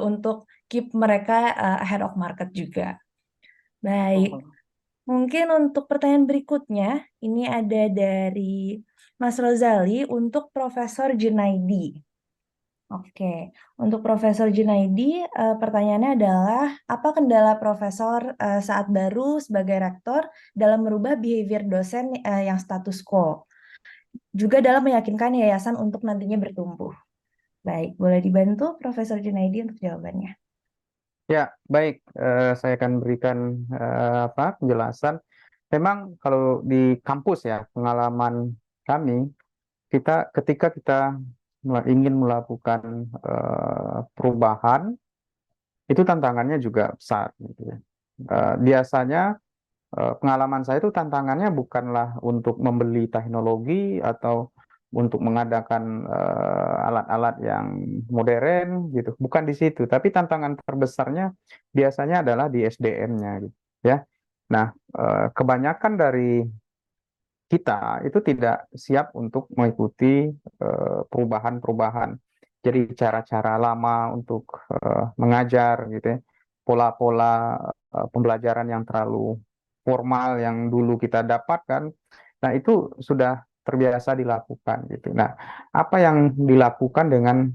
untuk keep mereka ahead of market juga. Baik. Mungkin untuk pertanyaan berikutnya, ini ada dari Mas Rozali untuk Profesor Junaidi. Oke, untuk Profesor Junaidi, pertanyaannya adalah, apa kendala Profesor saat baru sebagai rektor dalam merubah behavior dosen yang status quo, juga dalam meyakinkan yayasan untuk nantinya bertumbuh? Baik, boleh dibantu Profesor Junaidi untuk jawabannya. Ya, baik. Saya akan berikan penjelasan. Memang kalau di kampus ya, pengalaman kami, ketika kita ingin melakukan perubahan, itu tantangannya juga besar, gitu ya. Biasanya pengalaman saya itu tantangannya bukanlah untuk membeli teknologi atau untuk mengadakan alat-alat yang modern gitu, bukan di situ. Tapi tantangan terbesarnya biasanya adalah di SDM-nya, gitu ya. Nah, kebanyakan dari kita itu tidak siap untuk mengikuti perubahan-perubahan. Jadi cara-cara lama untuk mengajar, gitu ya, pola-pola pembelajaran yang terlalu formal yang dulu kita dapatkan, nah itu sudah terbiasa dilakukan gitu. Nah, apa yang dilakukan dengan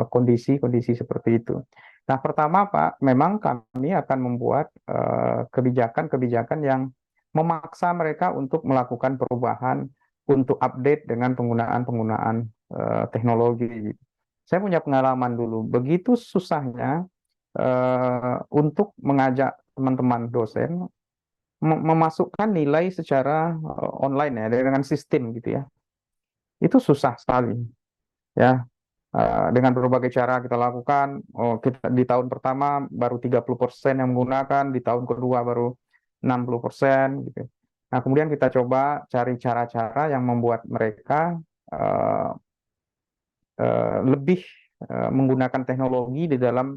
kondisi-kondisi seperti itu? Nah, pertama Pak, memang kami akan membuat kebijakan-kebijakan yang memaksa mereka untuk melakukan perubahan, untuk update dengan penggunaan-penggunaan teknologi. Saya punya pengalaman dulu, begitu susahnya untuk mengajak teman-teman dosen memasukkan nilai secara online ya, dengan sistem gitu ya. Itu susah sekali ya. Dengan berbagai cara kita lakukan, kita di tahun pertama baru 30% yang menggunakan, di tahun kedua baru 60% gitu. Nah, kemudian kita coba cari cara-cara yang membuat mereka lebih menggunakan teknologi di dalam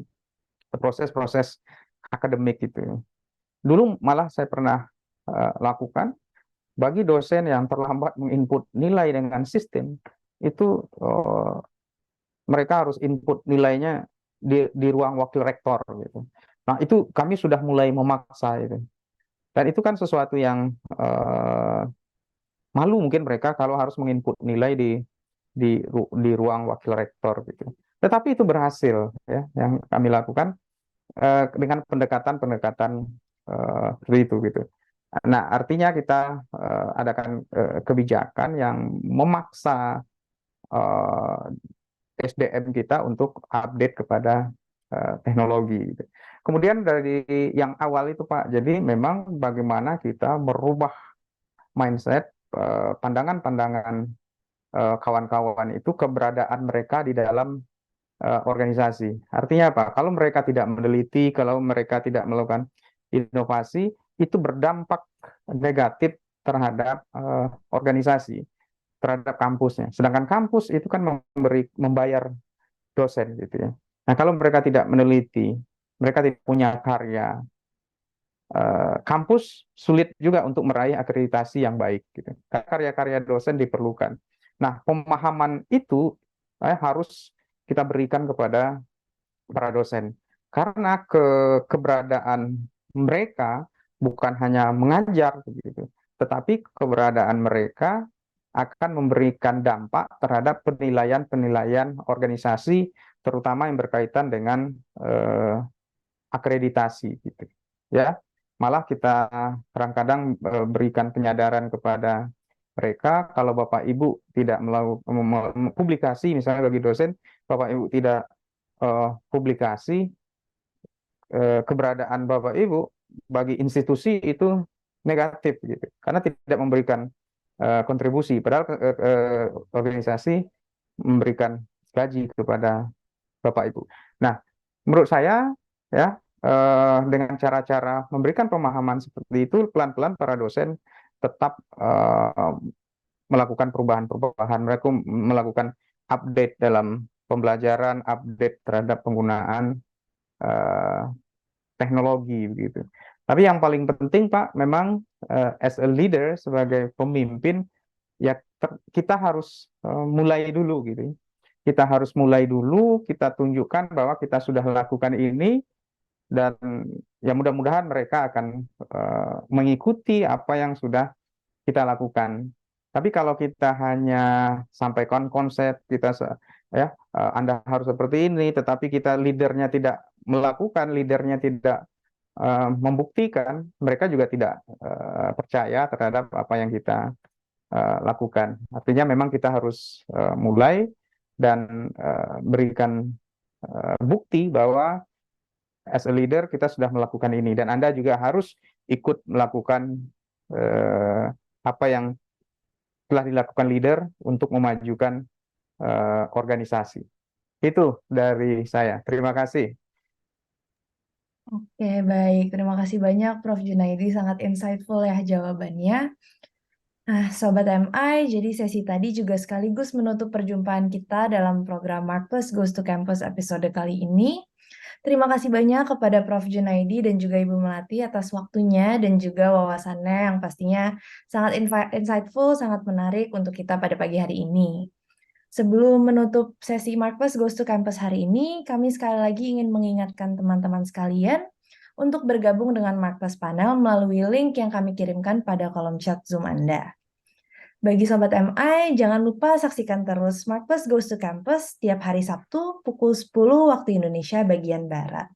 proses-proses akademik gitu. Dulu malah saya pernah lakukan bagi dosen yang terlambat menginput nilai dengan sistem, itu mereka harus input nilainya di ruang wakil rektor gitu. Nah, itu kami sudah mulai memaksa itu. Dan itu kan sesuatu yang malu mungkin mereka kalau harus menginput nilai di ruang wakil rektor gitu. Tetapi itu berhasil ya, yang kami lakukan dengan pendekatan-pendekatan seperti itu gitu. Nah, artinya kita adakan kebijakan yang memaksa SDM kita untuk update kepada teknologi. Gitu. Kemudian dari yang awal itu Pak, jadi memang bagaimana kita merubah mindset, pandangan-pandangan kawan-kawan itu, keberadaan mereka di dalam organisasi. Artinya apa? Kalau mereka tidak meneliti, kalau mereka tidak melakukan inovasi, itu berdampak negatif terhadap organisasi, terhadap kampusnya. Sedangkan kampus itu kan membayar dosen gitu ya. Nah, kalau mereka tidak meneliti, mereka tidak punya karya, kampus sulit juga untuk meraih akreditasi yang baik gitu. Karya-karya dosen diperlukan. Nah, pemahaman itu harus kita berikan kepada para dosen, karena keberadaan mereka bukan hanya mengajar begitu, tetapi keberadaan mereka akan memberikan dampak terhadap penilaian-penilaian organisasi, terutama yang berkaitan dengan akreditasi gitu. Ya, malah kita kadang-kadang berikan penyadaran kepada mereka, kalau Bapak Ibu tidak melakukan publikasi, misalnya bagi dosen, Bapak Ibu tidak publikasi, keberadaan Bapak Ibu bagi institusi itu negatif gitu, karena tidak memberikan kontribusi, padahal organisasi memberikan gaji kepada Bapak Ibu. Nah, menurut saya ya, dengan cara-cara memberikan pemahaman seperti itu, pelan-pelan para dosen tetap melakukan perubahan-perubahan. Mereka melakukan update dalam pembelajaran, update terhadap penggunaan teknologi begitu. Tapi yang paling penting Pak, memang as a leader, sebagai pemimpin, ya kita harus mulai dulu gitu. Kita harus mulai dulu, kita tunjukkan bahwa kita sudah lakukan ini, dan ya mudah-mudahan mereka akan mengikuti apa yang sudah kita lakukan. Tapi kalau kita hanya sampaikan konsep, kita ya Anda harus seperti ini, tetapi kita leadernya tidak melakukan, leadernya tidak membuktikan, mereka juga tidak percaya terhadap apa yang kita lakukan. Artinya memang kita harus mulai dan berikan bukti bahwa as a leader kita sudah melakukan ini, dan Anda juga harus ikut melakukan apa yang telah dilakukan leader untuk memajukan organisasi. Itu dari saya. Terima kasih. Oke, baik. Terima kasih banyak Prof. Junaidi, sangat insightful ya jawabannya. Nah, Sobat MI, jadi sesi tadi juga sekaligus menutup perjumpaan kita dalam program Markplus Goes to Campus episode kali ini. Terima kasih banyak kepada Prof. Junaidi dan juga Ibu Melati atas waktunya dan juga wawasannya yang pastinya sangat insightful, sangat menarik untuk kita pada pagi hari ini. Sebelum menutup sesi Markplus Goes to Campus hari ini, kami sekali lagi ingin mengingatkan teman-teman sekalian untuk bergabung dengan Markplus Panel melalui link yang kami kirimkan pada kolom chat Zoom Anda. Bagi Sobat MI, jangan lupa saksikan terus Markplus Goes to Campus tiap hari Sabtu pukul 10 waktu Indonesia bagian Barat.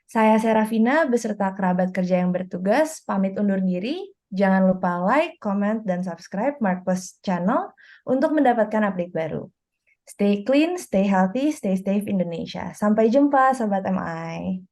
Saya Serafina beserta kerabat kerja yang bertugas pamit undur diri. Jangan lupa like, comment, dan subscribe Markplus Channel untuk mendapatkan update baru. Stay clean, stay healthy, stay safe Indonesia. Sampai jumpa Sobat MI.